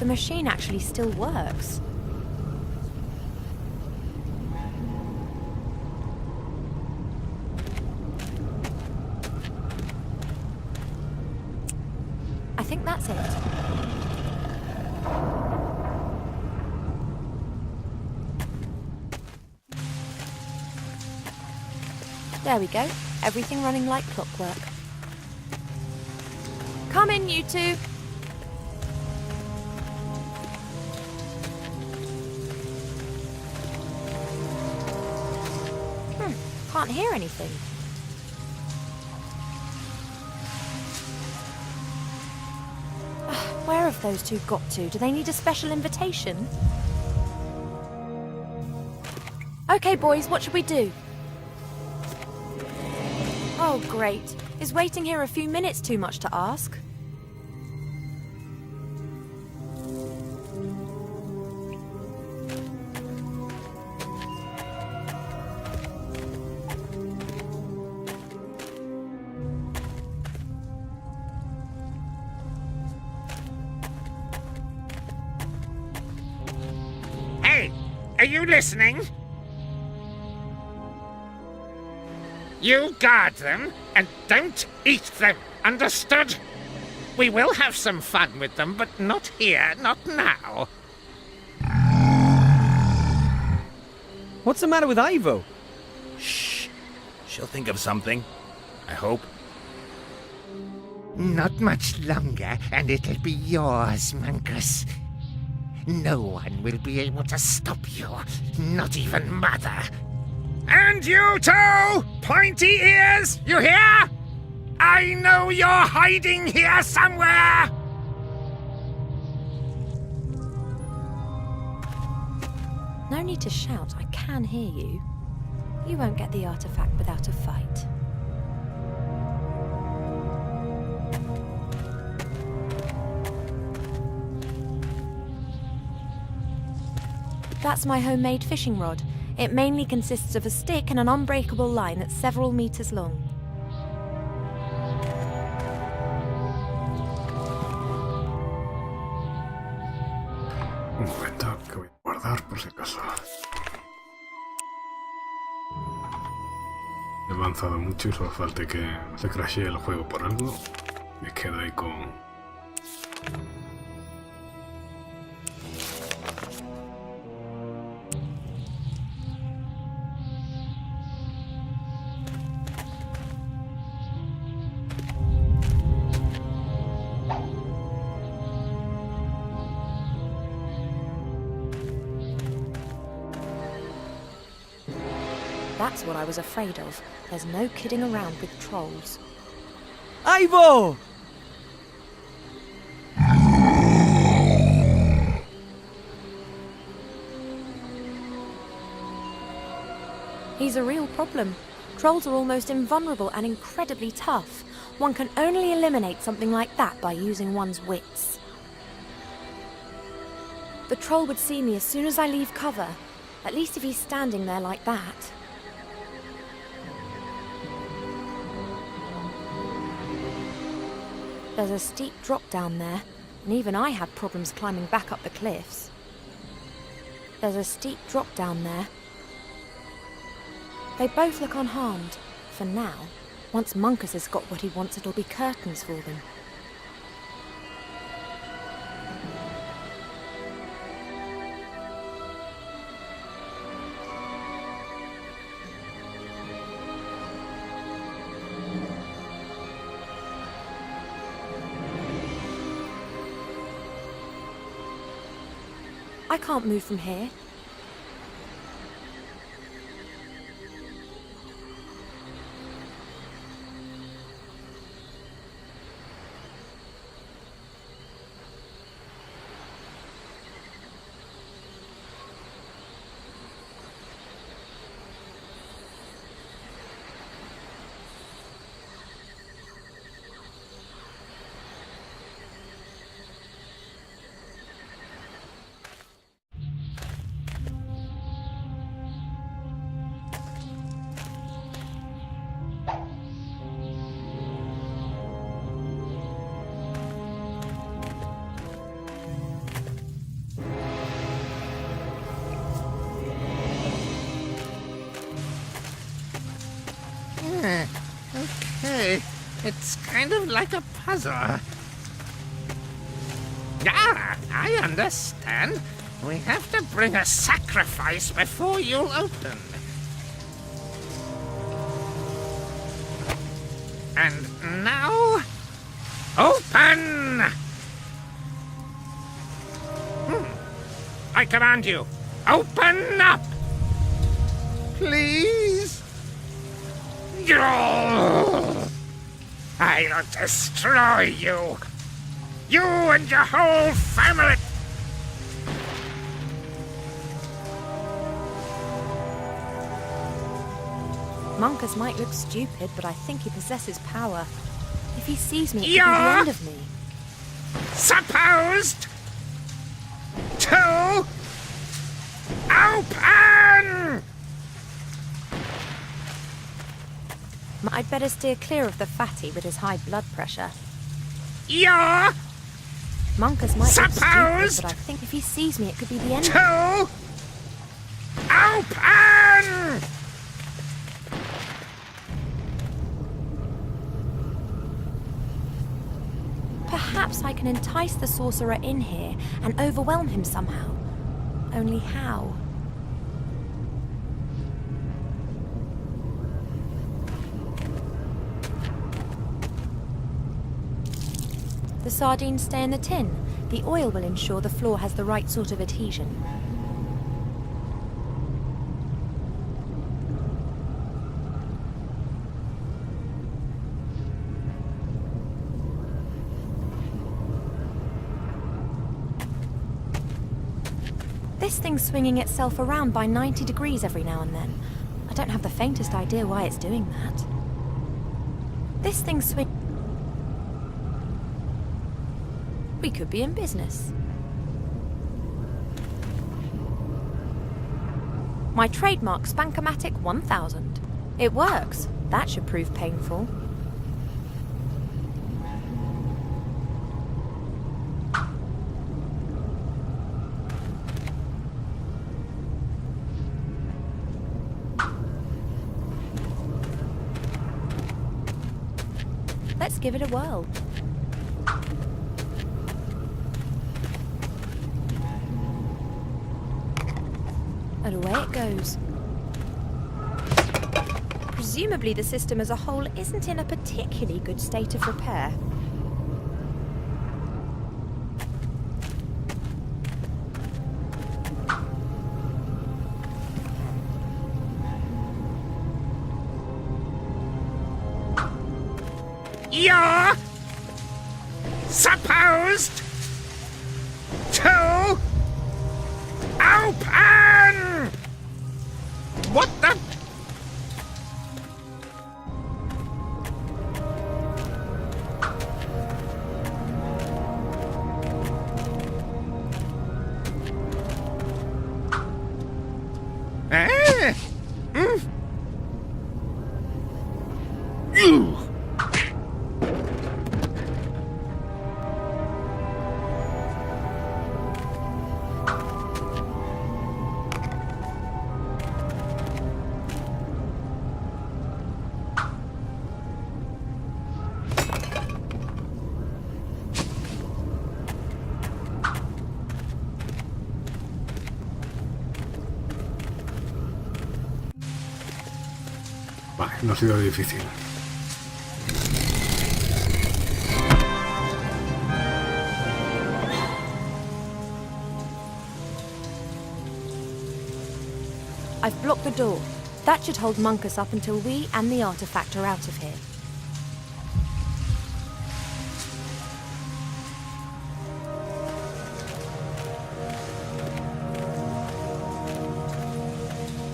the machine actually still works. I think that's it. There we go. Everything running like clockwork. Come in, you two. Can't hear anything. Where have those two got to? Do they need a special invitation? Okay, boys, what should we do? Oh, great. Is waiting here a few minutes too much to ask? Hey, are you listening? You guard them and don't eat them, understood? We will have some fun with them, but not here, not now. What's the matter with Ivo? Shh. She'll think of something. I hope. Not much longer, and it'll be yours, Mungus. No one will be able to stop you, not even Mother. And you too, pointy ears, you hear? I know you're hiding here somewhere! No need to shout, I can hear you. You won't get the artifact without a fight. That's my homemade fishing rod. It mainly consists of a stick and an unbreakable line that's several meters long. Un momento, que voy a guardar por si acaso. He avanzado mucho y solo falta que se crashee el juego por algo. Me quedo ahí con... That's what I was afraid of. There's no kidding around with trolls. Ivo! He's a real problem. Trolls are almost invulnerable and incredibly tough. One can only eliminate something like that by using one's wits. The troll would see me as soon as I leave cover. At least if he's standing there like that. There's a steep drop down there, and even I had problems climbing back up the cliffs. There's a steep drop down there. They both look unharmed, for now. Once Mungus has got what he wants, it'll be curtains for them. I can't move from here. Okay. It's kind of like a puzzle. Ah, I understand. We have to bring a sacrifice before you'll open. And now, open! I command you, open up! Please? I'll destroy you! You and your whole family! Monkus might look stupid, but I think he possesses power. If he sees me, it could be the Yeah? end of me. Supposed to open! I'd better steer clear of the fatty with his high blood pressure. You're Monkus might look stupid, Supposed but I think if he sees me, it could be the end of me. to open! Perhaps I can entice the sorcerer in here and overwhelm him somehow. Only how? The sardines stay in the tin. The oil will ensure the floor has the right sort of adhesion. This thing's swinging itself around by 90 degrees every now and then. I don't have the faintest idea why it's doing that. This thing's swinging... We could be in business. My trademark Spankomatic 1000. It works. That should prove painful. Let's give it a whirl. And away it goes. Presumably the system as a whole isn't in a particularly good state of repair. You're supposed to open! What the? Eh? You! Vale, no ha sido difícil. I've blocked the door. That should hold Monkus up until we and the artifact are out of here.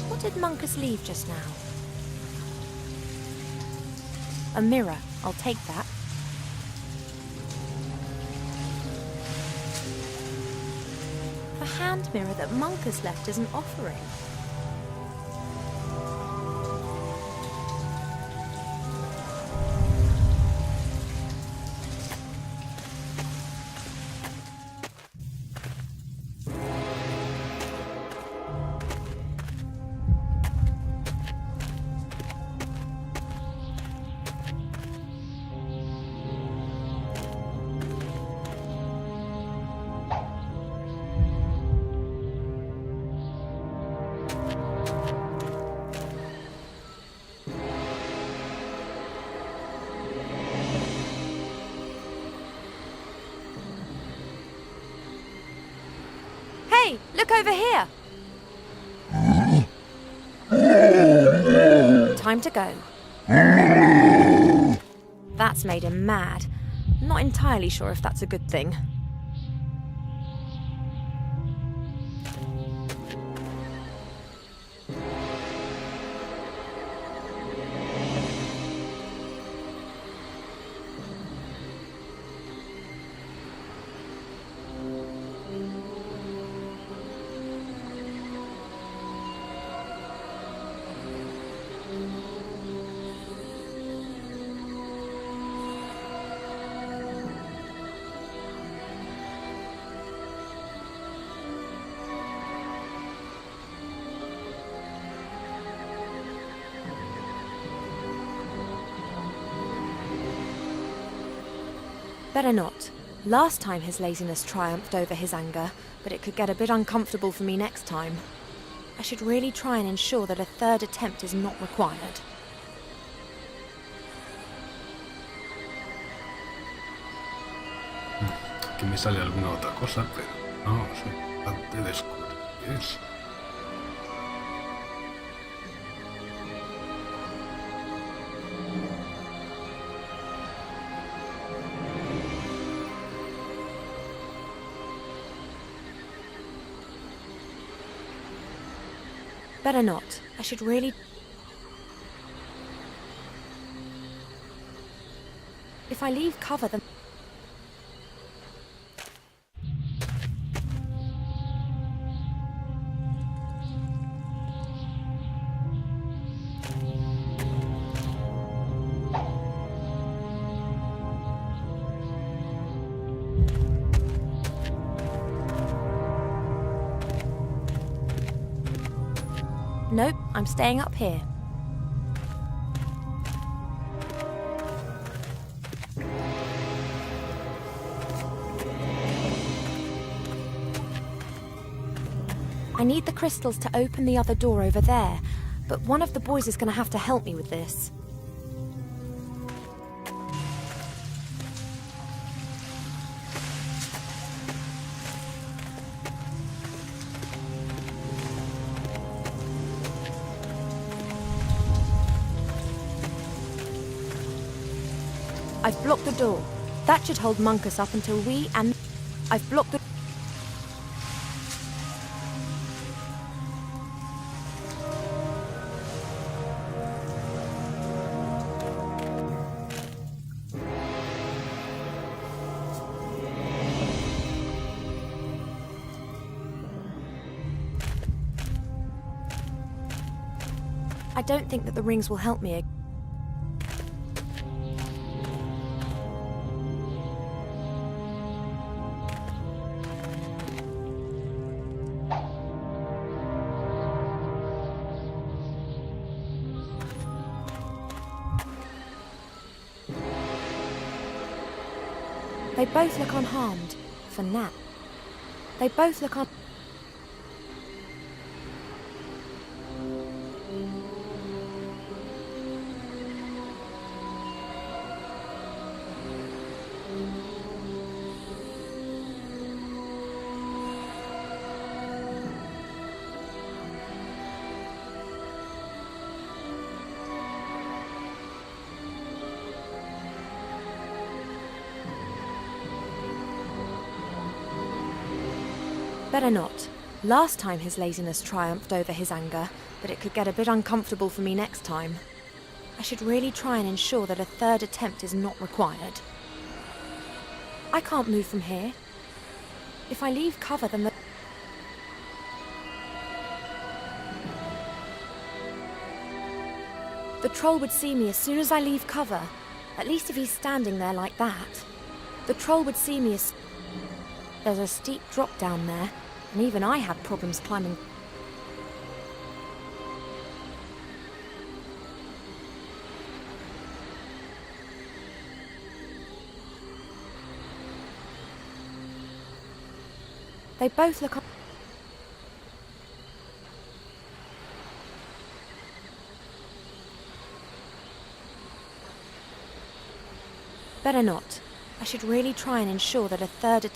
What did Monkus leave just now? A mirror. I'll take that. The hand mirror that Monkus left is an offering. Hey, look over here! Time to go. That's made him mad. Not entirely sure if that's a good thing. Better not. Last time his laziness triumphed over his anger, but it could get a bit uncomfortable for me next time. I should really try and ensure that a third attempt is not required. Aquí me sale alguna otra cosa, pero no, soy bastante descubrir. Better not. I should really... If I leave cover, then... Nope, I'm staying up here. I need the crystals to open the other door over there, but one of the boys is going to have to help me with this. I've blocked the door. That should hold Munkus up until we and... I've blocked the... I don't think that the rings will help me. They both look unharmed, for now. They both look un... Better not. Last time his laziness triumphed over his anger, but it could get a bit uncomfortable for me next time. I should really try and ensure that a third attempt is not required. I can't move from here. If I leave cover, then the... The troll would see me as soon as I leave cover. At least if he's standing there like that. The troll would see me as... There's a steep drop down there, and even I had problems climbing. They both look... Better not. I should really try and ensure that a third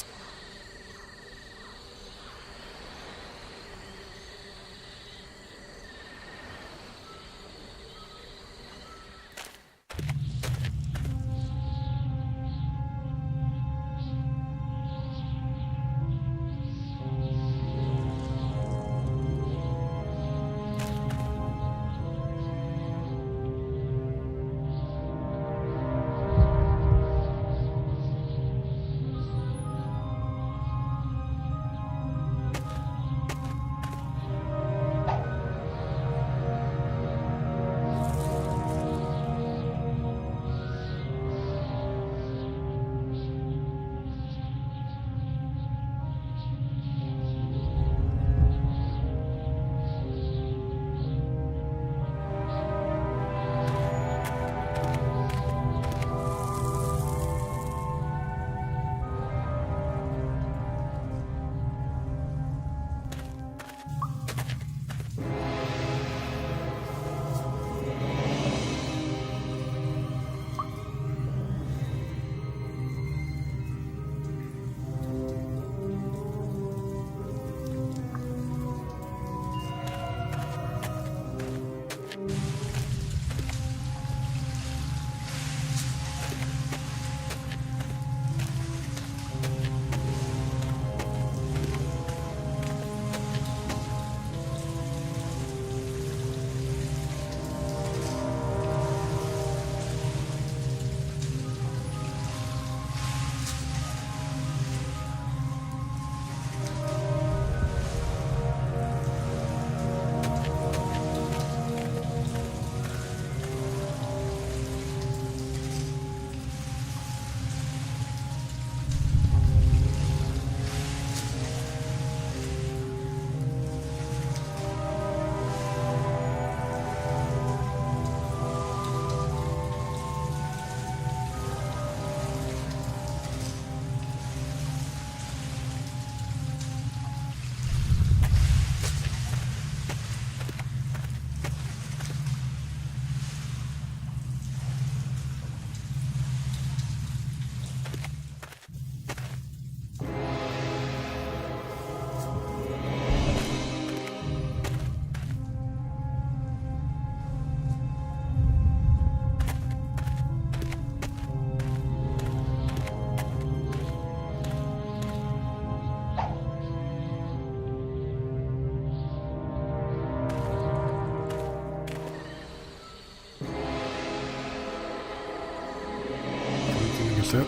ser.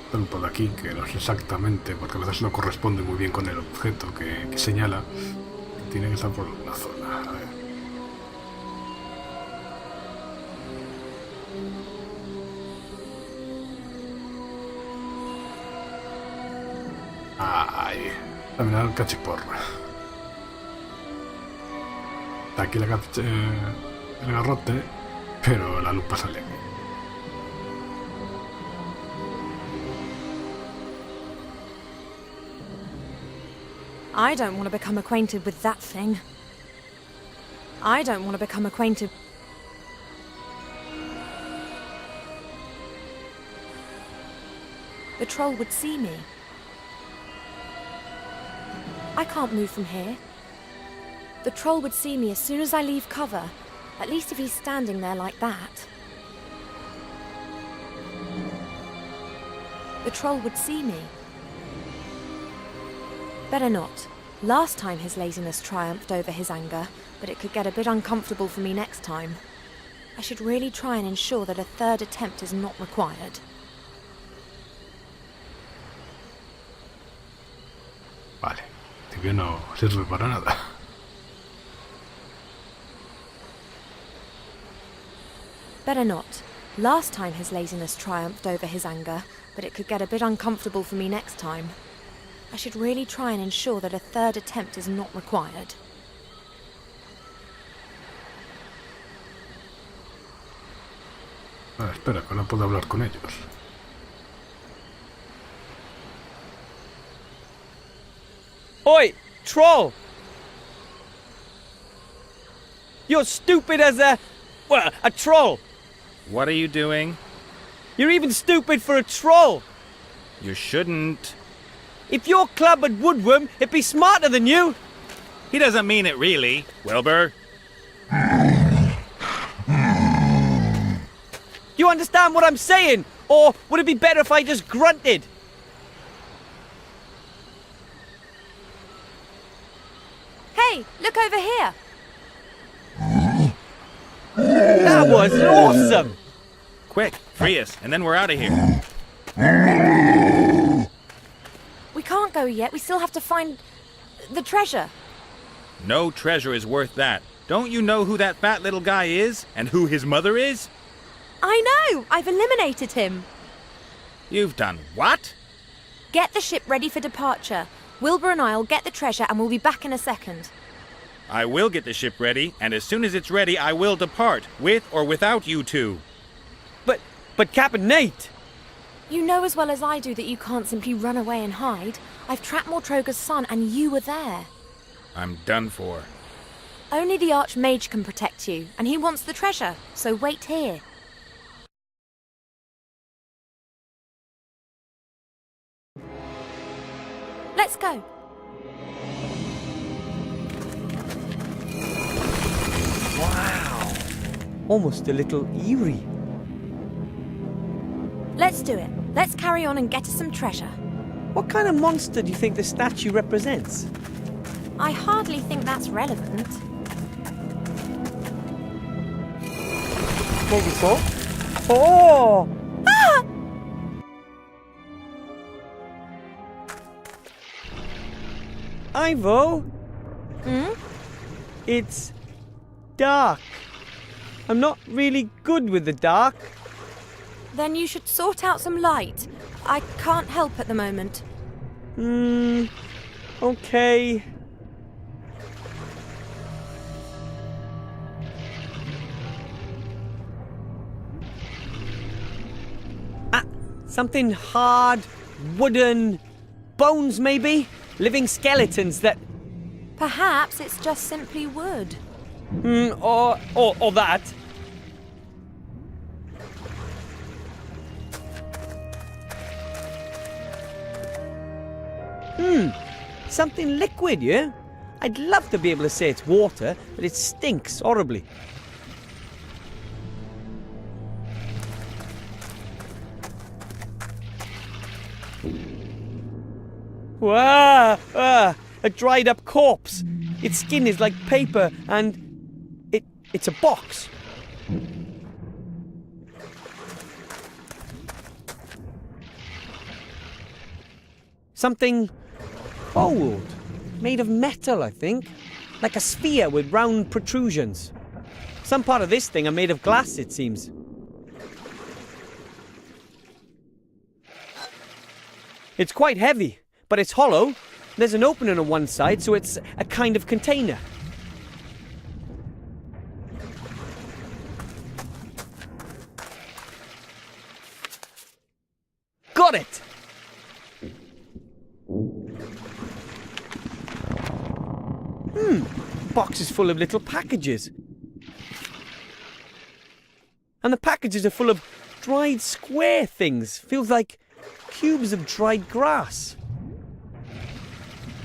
Esta lupa de aquí, que no sé exactamente, porque a veces no corresponde muy bien con el objeto que señala. Tiene que estar por la zona. A ver. Ahí. Terminar el cachiporra. Está aquí el garrote, pero la lupa sale aquí. I don't want to become acquainted with that thing. I don't want to become acquainted... The troll would see me. I can't move from here. The troll would see me as soon as I leave cover, at least if he's standing there like that. The troll would see me. Better not. Last time his laziness triumphed over his anger, but it could get a bit uncomfortable for me next time. I should really try and ensure that a third attempt is not required. Vale, tibio no sirve para nada. Better not. Last time his laziness triumphed over his anger, but it could get a bit uncomfortable for me next time. I should really try and ensure that a third attempt is not required. Ah, espera, que no puedo hablar con ellos. Oi, troll! You're stupid as a... well, a troll. What are you doing? You're even stupid for a troll. You shouldn't. If your club had woodworm, it'd be smarter than you. He doesn't mean it really. Wilbur? You understand what I'm saying? Or would it be better if I just grunted? Hey, look over here! That was awesome! Quick, free us, and then we're out of here. We can't go yet, we still have to find... the treasure. No treasure is worth that. Don't you know who that fat little guy is? And who his mother is? I know! I've eliminated him. You've done what? Get the ship ready for departure. Wilbur and I'll get the treasure and we'll be back in a second. I will get the ship ready, and as soon as it's ready, I will depart, with or without you two. But Captain Nate! You know as well as I do that you can't simply run away and hide. I've trapped Mortroga's son and you were there. I'm done for. Only the Archmage can protect you, and he wants the treasure, so wait here. Let's go. Wow! Almost a little eerie. Let's do it. Let's carry on and get us some treasure. What kind of monster do you think the statue represents? I hardly think that's relevant. Maybe so. Oh! Ah! Ivo, Hmm? it's dark. I'm not really good with the dark. Then you should sort out some light. I can't help at the moment. Okay. Something hard, wooden, bones maybe? Living skeletons that... Perhaps it's just simply wood. Or that. Something liquid, yeah? I'd love to be able to say it's water, but it stinks horribly. A dried up corpse. Its skin is like paper and it's a box. Something old, made of metal, I think. Like a sphere with round protrusions. Some part of this thing are made of glass, it seems. It's quite heavy, but it's hollow. There's an opening on one side, so it's a kind of container. Got it! Box is full of little packages. And the packages are full of dried square things. Feels like cubes of dried grass.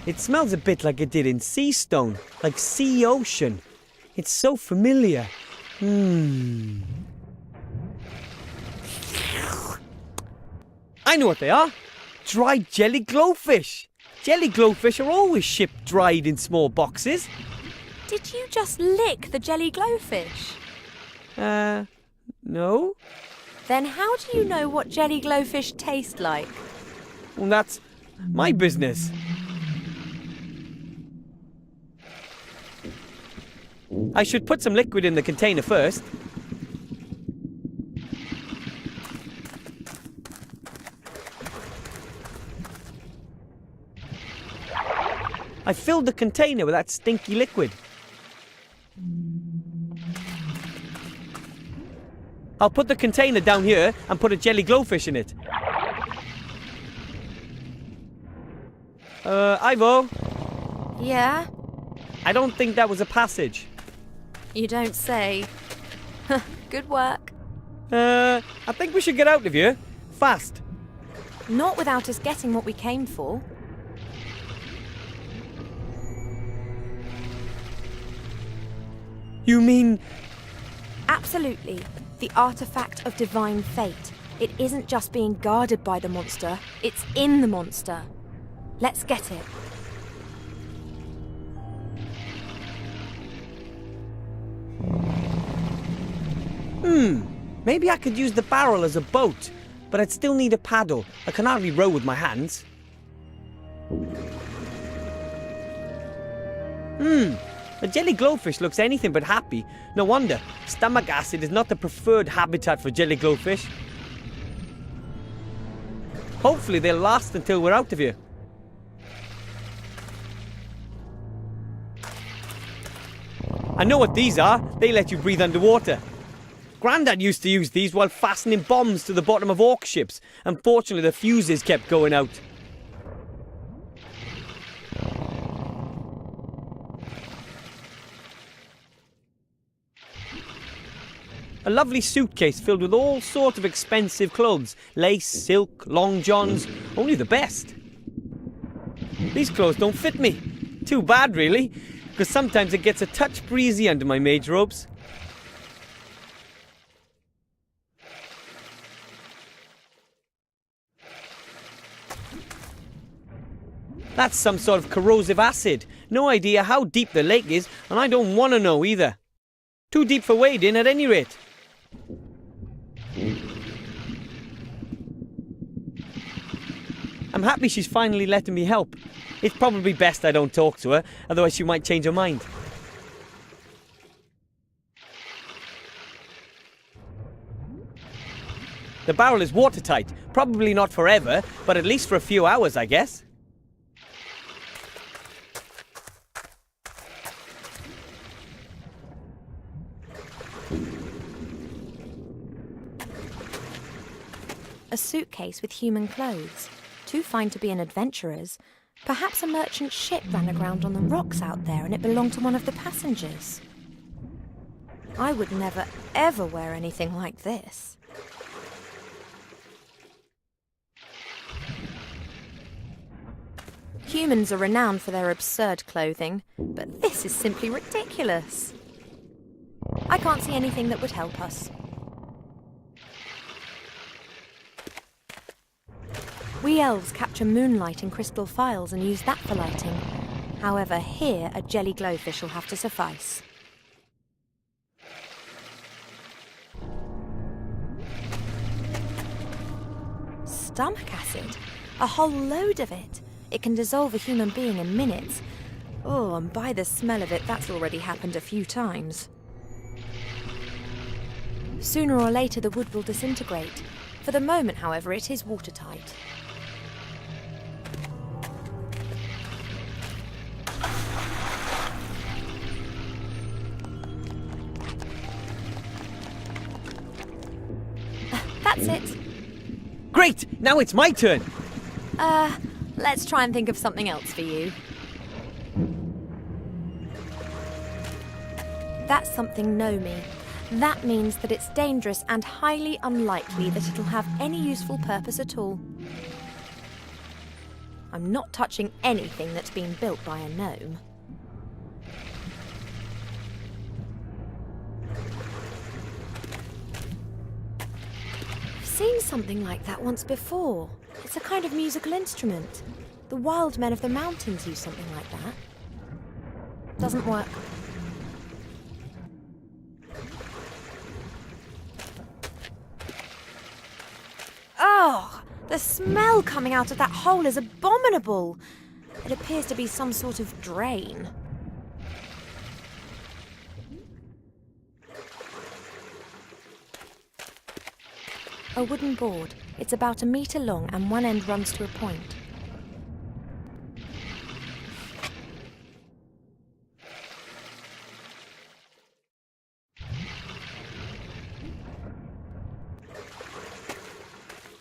It smells a bit like it did in Sea Stone, like sea ocean. It's so familiar. I know what they are. Dried jelly glowfish. Jelly glowfish are always shipped dried in small boxes. Did you just lick the jelly glowfish? No. Then how do you know what jelly glowfish taste like? Well, that's my business. I should put some liquid in the container first. I filled the container with that stinky liquid. I'll put the container down here and put a jelly glowfish in it. Ivo? Yeah? I don't think that was a passage. You don't say. Good work. I think we should get out of here. Fast. Not without us getting what we came for. You mean... Absolutely. The artifact of divine fate. It isn't just being guarded by the monster, it's in the monster. Let's get it. Maybe I could use the barrel as a boat, but I'd still need a paddle. I can hardly row with my hands. A jelly glowfish looks anything but happy. No wonder. Stomach acid is not the preferred habitat for jelly glowfish. Hopefully they'll last until we're out of here. I know what these are. They let you breathe underwater. Grandad used to use these while fastening bombs to the bottom of orc ships. Unfortunately, the fuses kept going out. A lovely suitcase filled with all sorts of expensive clothes. Lace, silk, long johns, only the best. These clothes don't fit me. Too bad, really, because sometimes it gets a touch breezy under my mage robes. That's some sort of corrosive acid. No idea how deep the lake is, and I don't want to know either. Too deep for wading at any rate. I'm happy she's finally letting me help. It's probably best I don't talk to her, otherwise she might change her mind. The barrel is watertight. Probably not forever, but at least for a few hours, I guess. A suitcase with human clothes. Too fine to be an adventurer's. Perhaps a merchant ship ran aground on the rocks out there and it belonged to one of the passengers. I would never, ever wear anything like this. Humans are renowned for their absurd clothing, but this is simply ridiculous. I can't see anything that would help us. We elves capture moonlight in crystal phials and use that for lighting. However, here a jelly glowfish will have to suffice. Stomach acid? A whole load of it. it can dissolve a human being in minutes. Oh, and by the smell of it, that's already happened a few times. Sooner or later, the wood will disintegrate. For the moment, however, it is watertight. That's it. Great! Now it's my turn! Let's try and think of something else for you. That's something Nomi. That means that it's dangerous and highly unlikely that it'll have any useful purpose at all. I'm not touching anything that's been built by a gnome. I've seen something like that once before. It's a kind of musical instrument. The wild men of the mountains use something like that. Doesn't work. Oh, the smell coming out of that hole is abominable. It appears to be some sort of drain. A wooden board. It's about 1 metre long and one end runs to a point.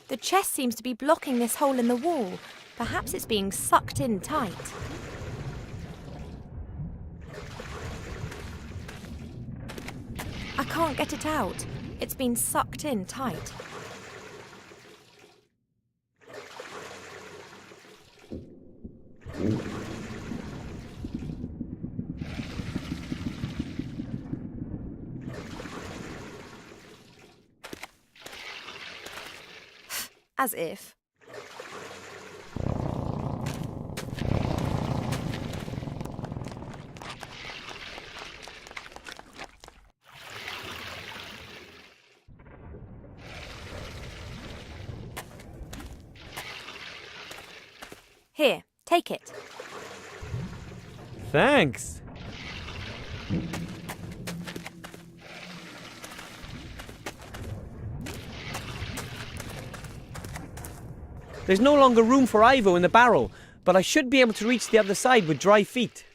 The chest seems to be blocking this hole in the wall. Perhaps it's being sucked in tight. I can't get it out. It's been sucked in tight. As if. Here, take it. Thanks. There's no longer room for Ivo in the barrel, but I should be able to reach the other side with dry feet.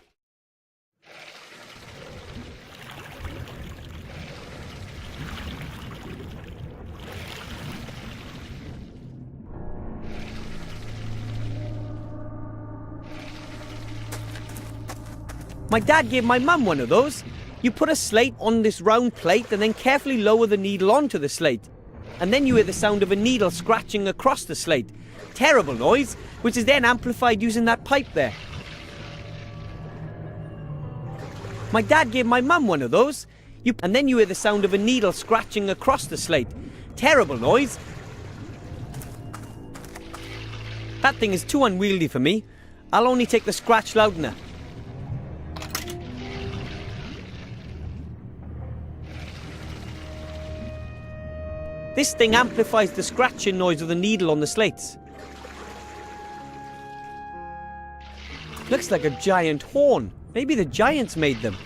My dad gave my mum one of those. You put a slate on this round plate and then carefully lower the needle onto the slate. And then you hear the sound of a needle scratching across the slate. Terrible noise, which is then amplified using that pipe there. My dad gave my mum one of those. And then you hear the sound of a needle scratching across the slate. Terrible noise. That thing is too unwieldy for me. I'll only take the scratch loudener. This thing amplifies the scratching noise of the needle on the slates. Looks like a giant horn. Maybe the giants made them.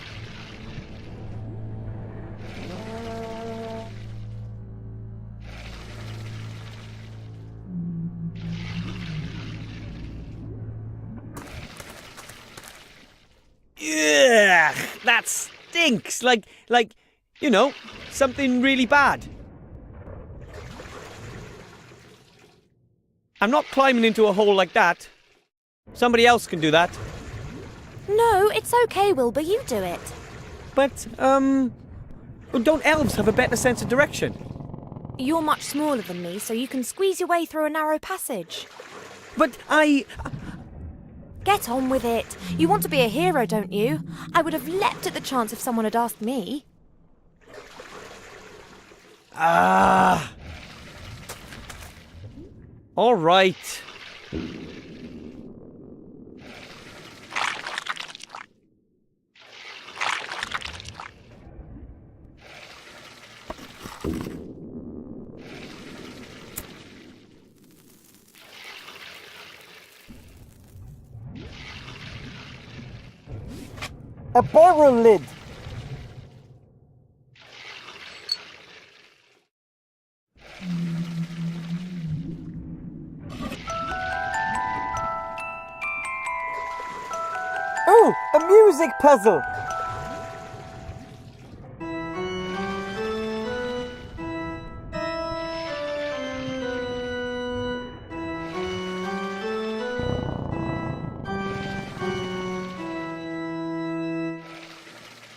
Ugh, that stinks. Like, you know, something really bad. I'm not climbing into a hole like that. Somebody else can do that. No, it's okay, Wilbur, you do it. But, don't elves have a better sense of direction? You're much smaller than me, so you can squeeze your way through a narrow passage. But Get on with it. You want to be a hero, don't you? I would have leapt at the chance if someone had asked me. All right. A barrel lid! Oh, a music puzzle!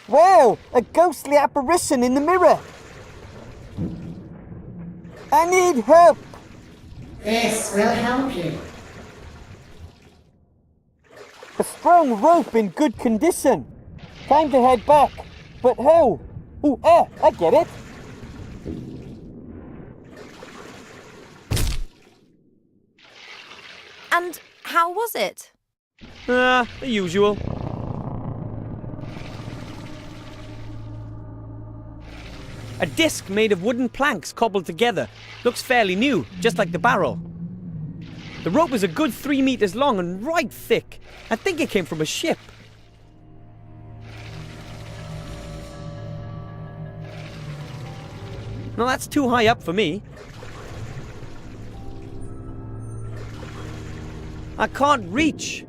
Wow, a ghostly apparition in the mirror. I need help. This will help you. A strong rope in good condition. Time to head back. But how? I get it. And how was it? The usual. A disc made of wooden planks cobbled together. Looks fairly new, just like the barrel. The rope is a good 3 meters long and right thick. I think it came from a ship. No, that's too high up for me. I can't reach.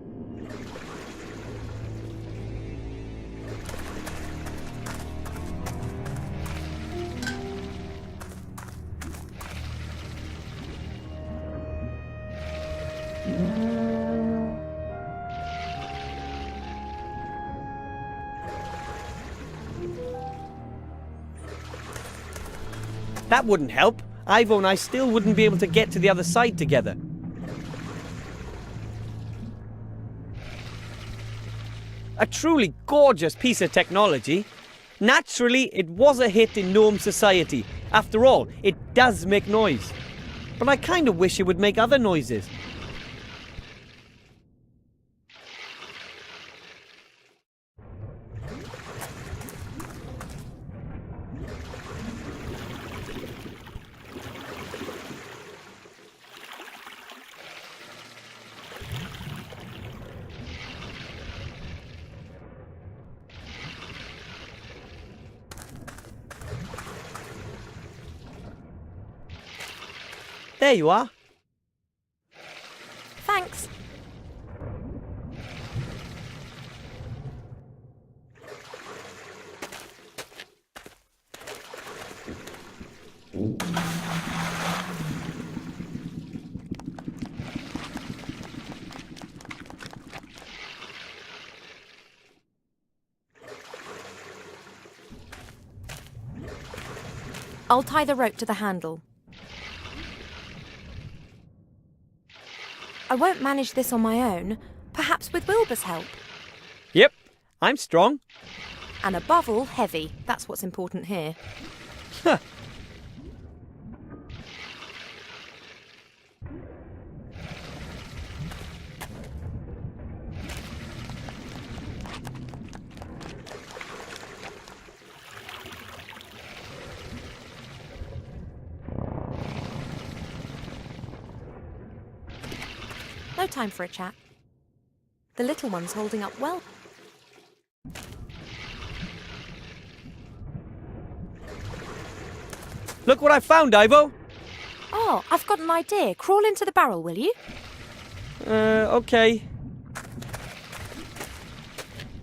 That wouldn't help. Ivo and I still wouldn't be able to get to the other side together. A truly gorgeous piece of technology. Naturally, it was a hit in gnome society. After all, it does make noise. But I kind of wish it would make other noises. There you are. Thanks. I'll tie the rope to the handle. I won't manage this on my own. Perhaps with Wilbur's help. Yep, I'm strong. And above all, heavy. That's what's important here. Huh. No time for a chat. The little one's holding up well. Look what I found, Ivo. Oh, I've got an idea. Crawl into the barrel, will you? Okay.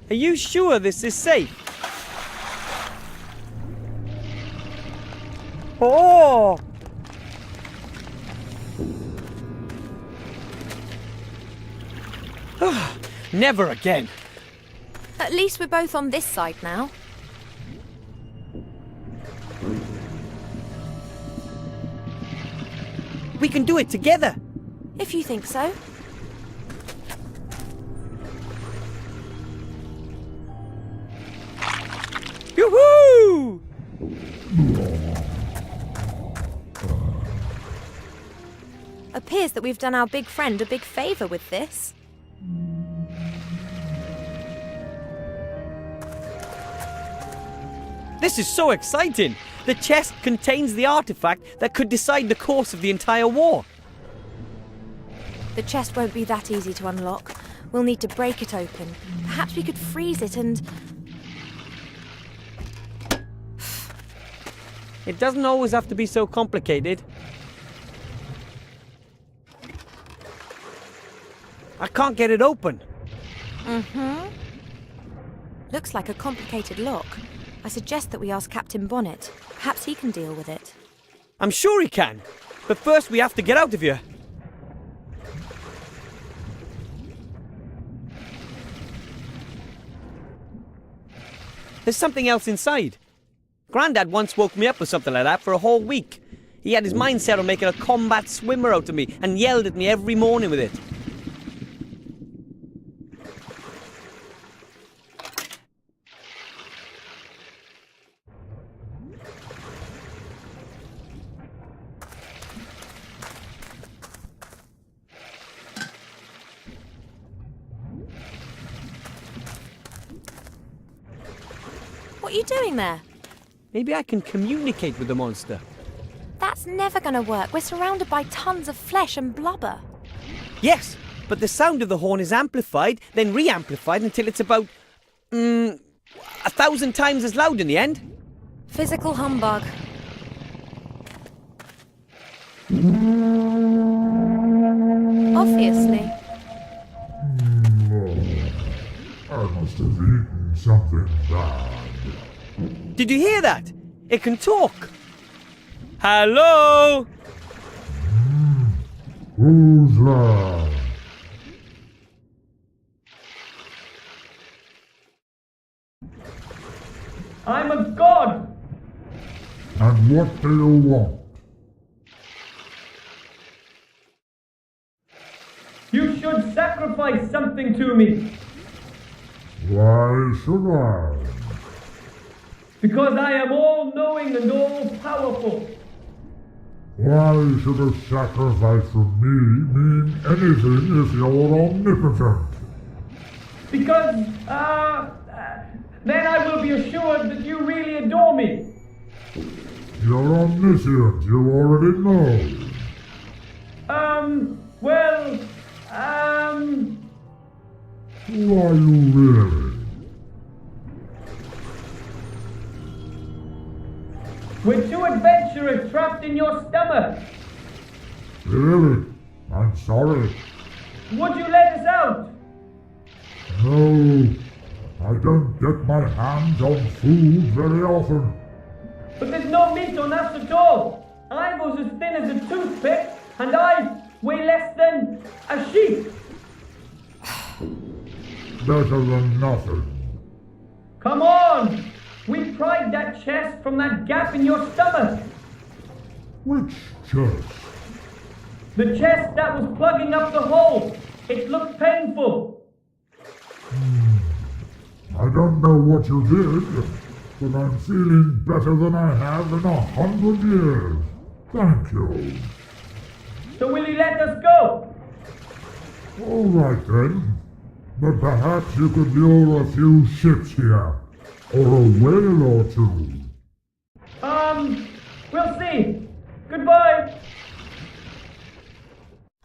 Are you sure this is safe? Oh! Never again. At least we're both on this side now. We can do it together. If you think so. Yoo-hoo! Appears that we've done our big friend a big favour with this. This is so exciting! The chest contains the artifact that could decide the course of the entire war. The chest won't be that easy to unlock. We'll need to break it open. Perhaps we could freeze it and... It doesn't always have to be so complicated. I can't get it open. Looks like a complicated lock. I suggest that we ask Captain Bonnet. Perhaps he can deal with it. I'm sure he can. But first we have to get out of here. There's something else inside. Grandad once woke me up with something like that for a whole week. He had his mind set on making a combat swimmer out of me and yelled at me every morning with it. What are you doing there? Maybe I can communicate with the monster. That's never gonna work. We're surrounded by tons of flesh and blubber. Yes, but the sound of the horn is amplified, then re-amplified until it's about 1,000 times as loud in the end. Physical humbug. Obviously. I must have eaten something bad. Did you hear that? It can talk. Hello? Who's there? I'm a god. And what do you want? You should sacrifice something to me. Why should I? Because I am all-knowing and all-powerful. Why should a sacrifice from me mean anything if you're omnipotent? Because, then I will be assured that you really adore me. You're omniscient, you already know. Who are you really? We're two adventurers trapped in your stomach. Really? I'm sorry. Would you let us out? No, I don't get my hands on food very often. But there's no meat on us at all. I was as thin as a toothpick, and I weigh less than a sheep. Better than nothing. Come on! We pried that chest from that gap in your stomach. Which chest? The chest that was plugging up the hole. It looked painful. I don't know what you did, but I'm feeling better than I have in 100 years. Thank you. So will you let us go? All right then. But perhaps you could lure a few ships here. Or a whale or two. We'll see. Goodbye.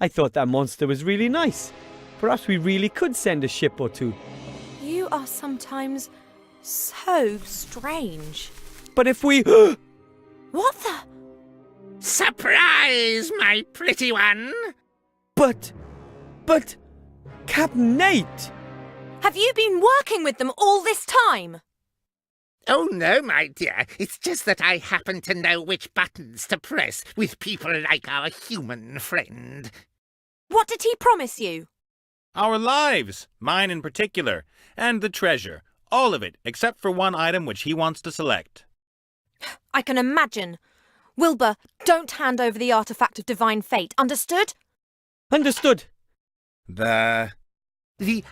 I thought that monster was really nice. Perhaps we really could send a ship or two. You are sometimes so strange. But if we... What the? Surprise, my pretty one! But... Captain Nate! Have you been working with them all this time? Oh no, my dear. It's just that I happen to know which buttons to press with people like our human friend. What did he promise you? Our lives, mine in particular, and the treasure. All of it, except for one item which he wants to select. I can imagine. Wilbur, don't hand over the artifact of divine fate, understood? Understood. The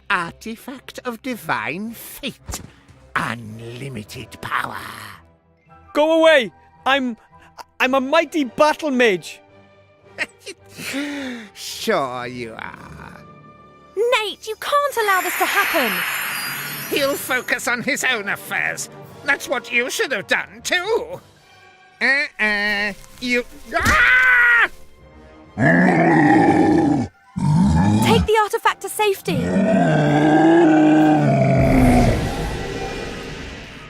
artifact of divine fate. Unlimited power. Go away! I'm a mighty battle mage. Sure you are. Nate, you can't allow this to happen. He'll focus on his own affairs. That's what you should have done, too. You... Ah! Take the artifact to safety.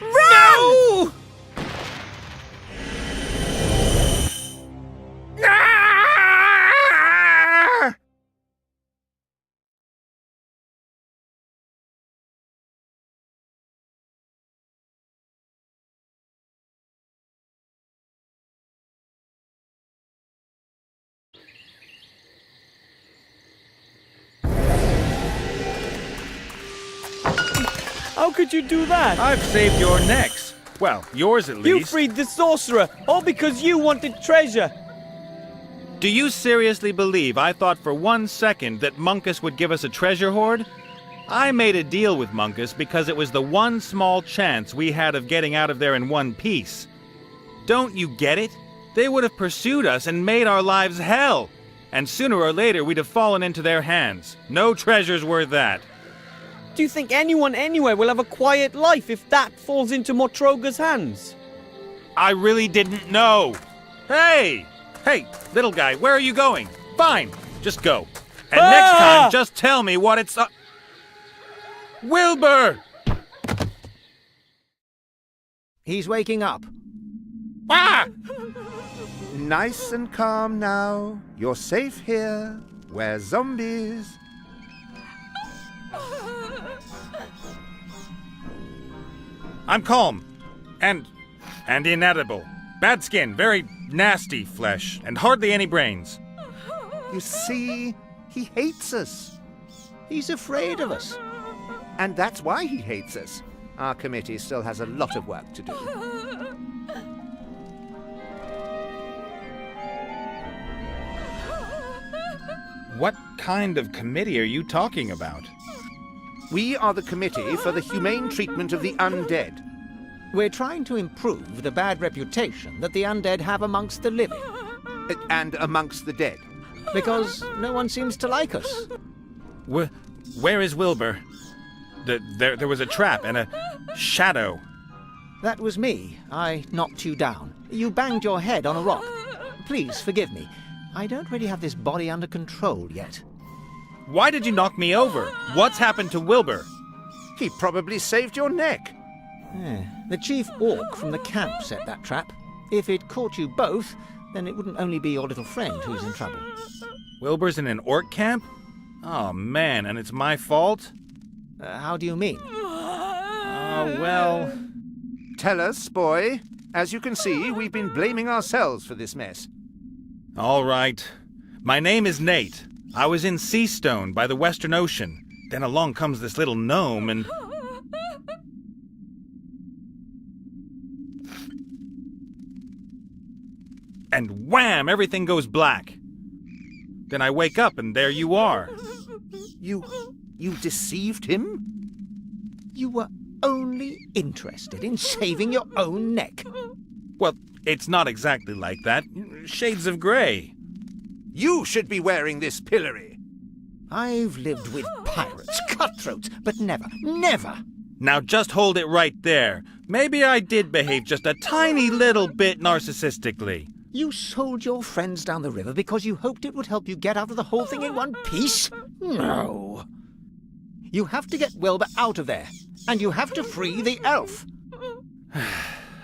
No! How could you do that? I've saved your necks. Well, yours at You least. freed the sorcerer, all because you wanted treasure. Do you seriously believe I thought for 1 second that Munkus would give us a treasure hoard? I made a deal with Munkus because it was the one small chance we had of getting out of there in one piece. Don't you get it? They would have pursued us and made our lives hell. And sooner or later we'd have fallen into their hands. No treasure's worth that. Do you think anyone anywhere will have a quiet life if that falls into Motroga's hands? I really didn't know. Hey! Hey, little guy, where are you going? Fine, just go. And next time, just tell me what it's... Wilbur! He's waking up. Ah! Nice and calm now. You're safe here. We're zombies. I'm calm. And inedible. Bad skin, very nasty flesh, and hardly any brains. You see, he hates us. He's afraid of us. And that's why he hates us. Our committee still has a lot of work to do. What kind of committee are you talking about? We are the Committee for the Humane Treatment of the Undead. We're trying to improve the bad reputation that the undead have amongst the living, And amongst the dead. because no one seems to like us. Where is Wilbur? There was a trap and a shadow. That was me. I knocked you down. You banged your head on a rock. Please forgive me. I don't really have this body under control yet. Why did you knock me over? What's happened to Wilbur? He probably saved your neck. The chief orc from the camp set that trap. If it caught you both, then it wouldn't only be your little friend who's in trouble. Wilbur's in an orc camp? Oh man, and it's my fault? How do you mean? Oh, well... Tell us, boy. As you can see, we've been blaming ourselves for this mess. All right. My name is Nate. I was in Seastone by the Western Ocean. Then along comes this little gnome and... And wham! Everything goes black. Then I wake up and there you are. You deceived him? You were only interested in saving your own neck. Well, it's not exactly like that. Shades of grey. You should be wearing this pillory. I've lived with pirates, cutthroats, but never. Now just hold it right there. Maybe I did behave just a tiny little bit narcissistically. You sold your friends down the river because you hoped it would help you get out of the whole thing in one piece? No. You have to get Wilbur out of there, and you have to free the elf.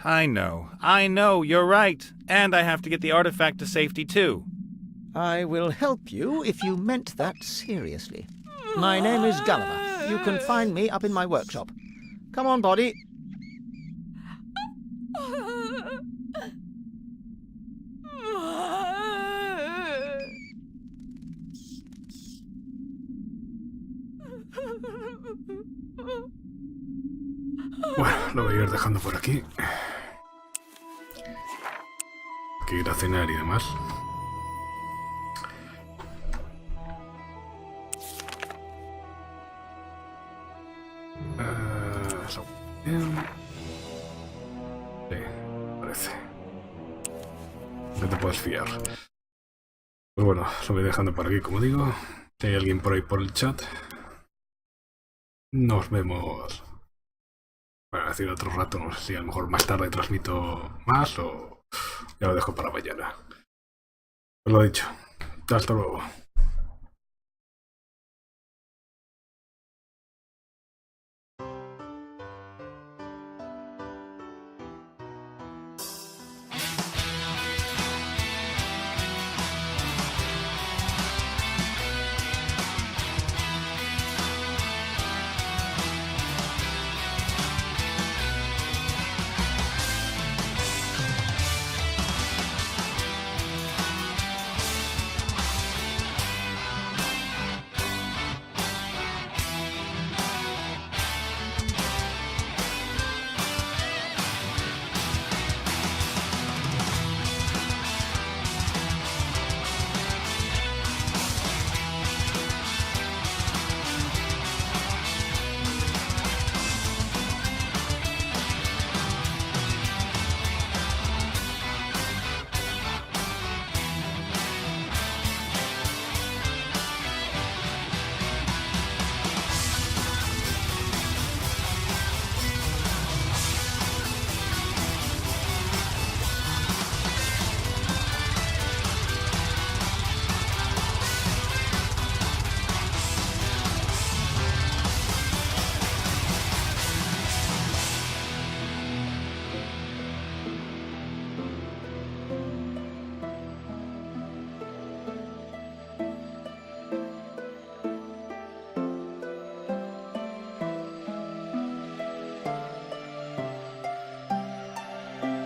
I know, you're right. And I have to get the artifact to safety too. I will help you if you meant that seriously. My name is Gulliver. You can find me up in my workshop. Come on, body. Bueno, lo voy a ir dejando por aquí. Que ir a cenar y demás. Eso. Bien. Sí, parece. No te puedes fiar. Pues bueno, lo voy dejando por aquí, como digo. Si hay alguien por ahí por el chat, nos vemos. Bueno, decir otro rato, no sé si a lo mejor más tarde transmito más o ya lo dejo para mañana. Os lo he dicho. Hasta luego.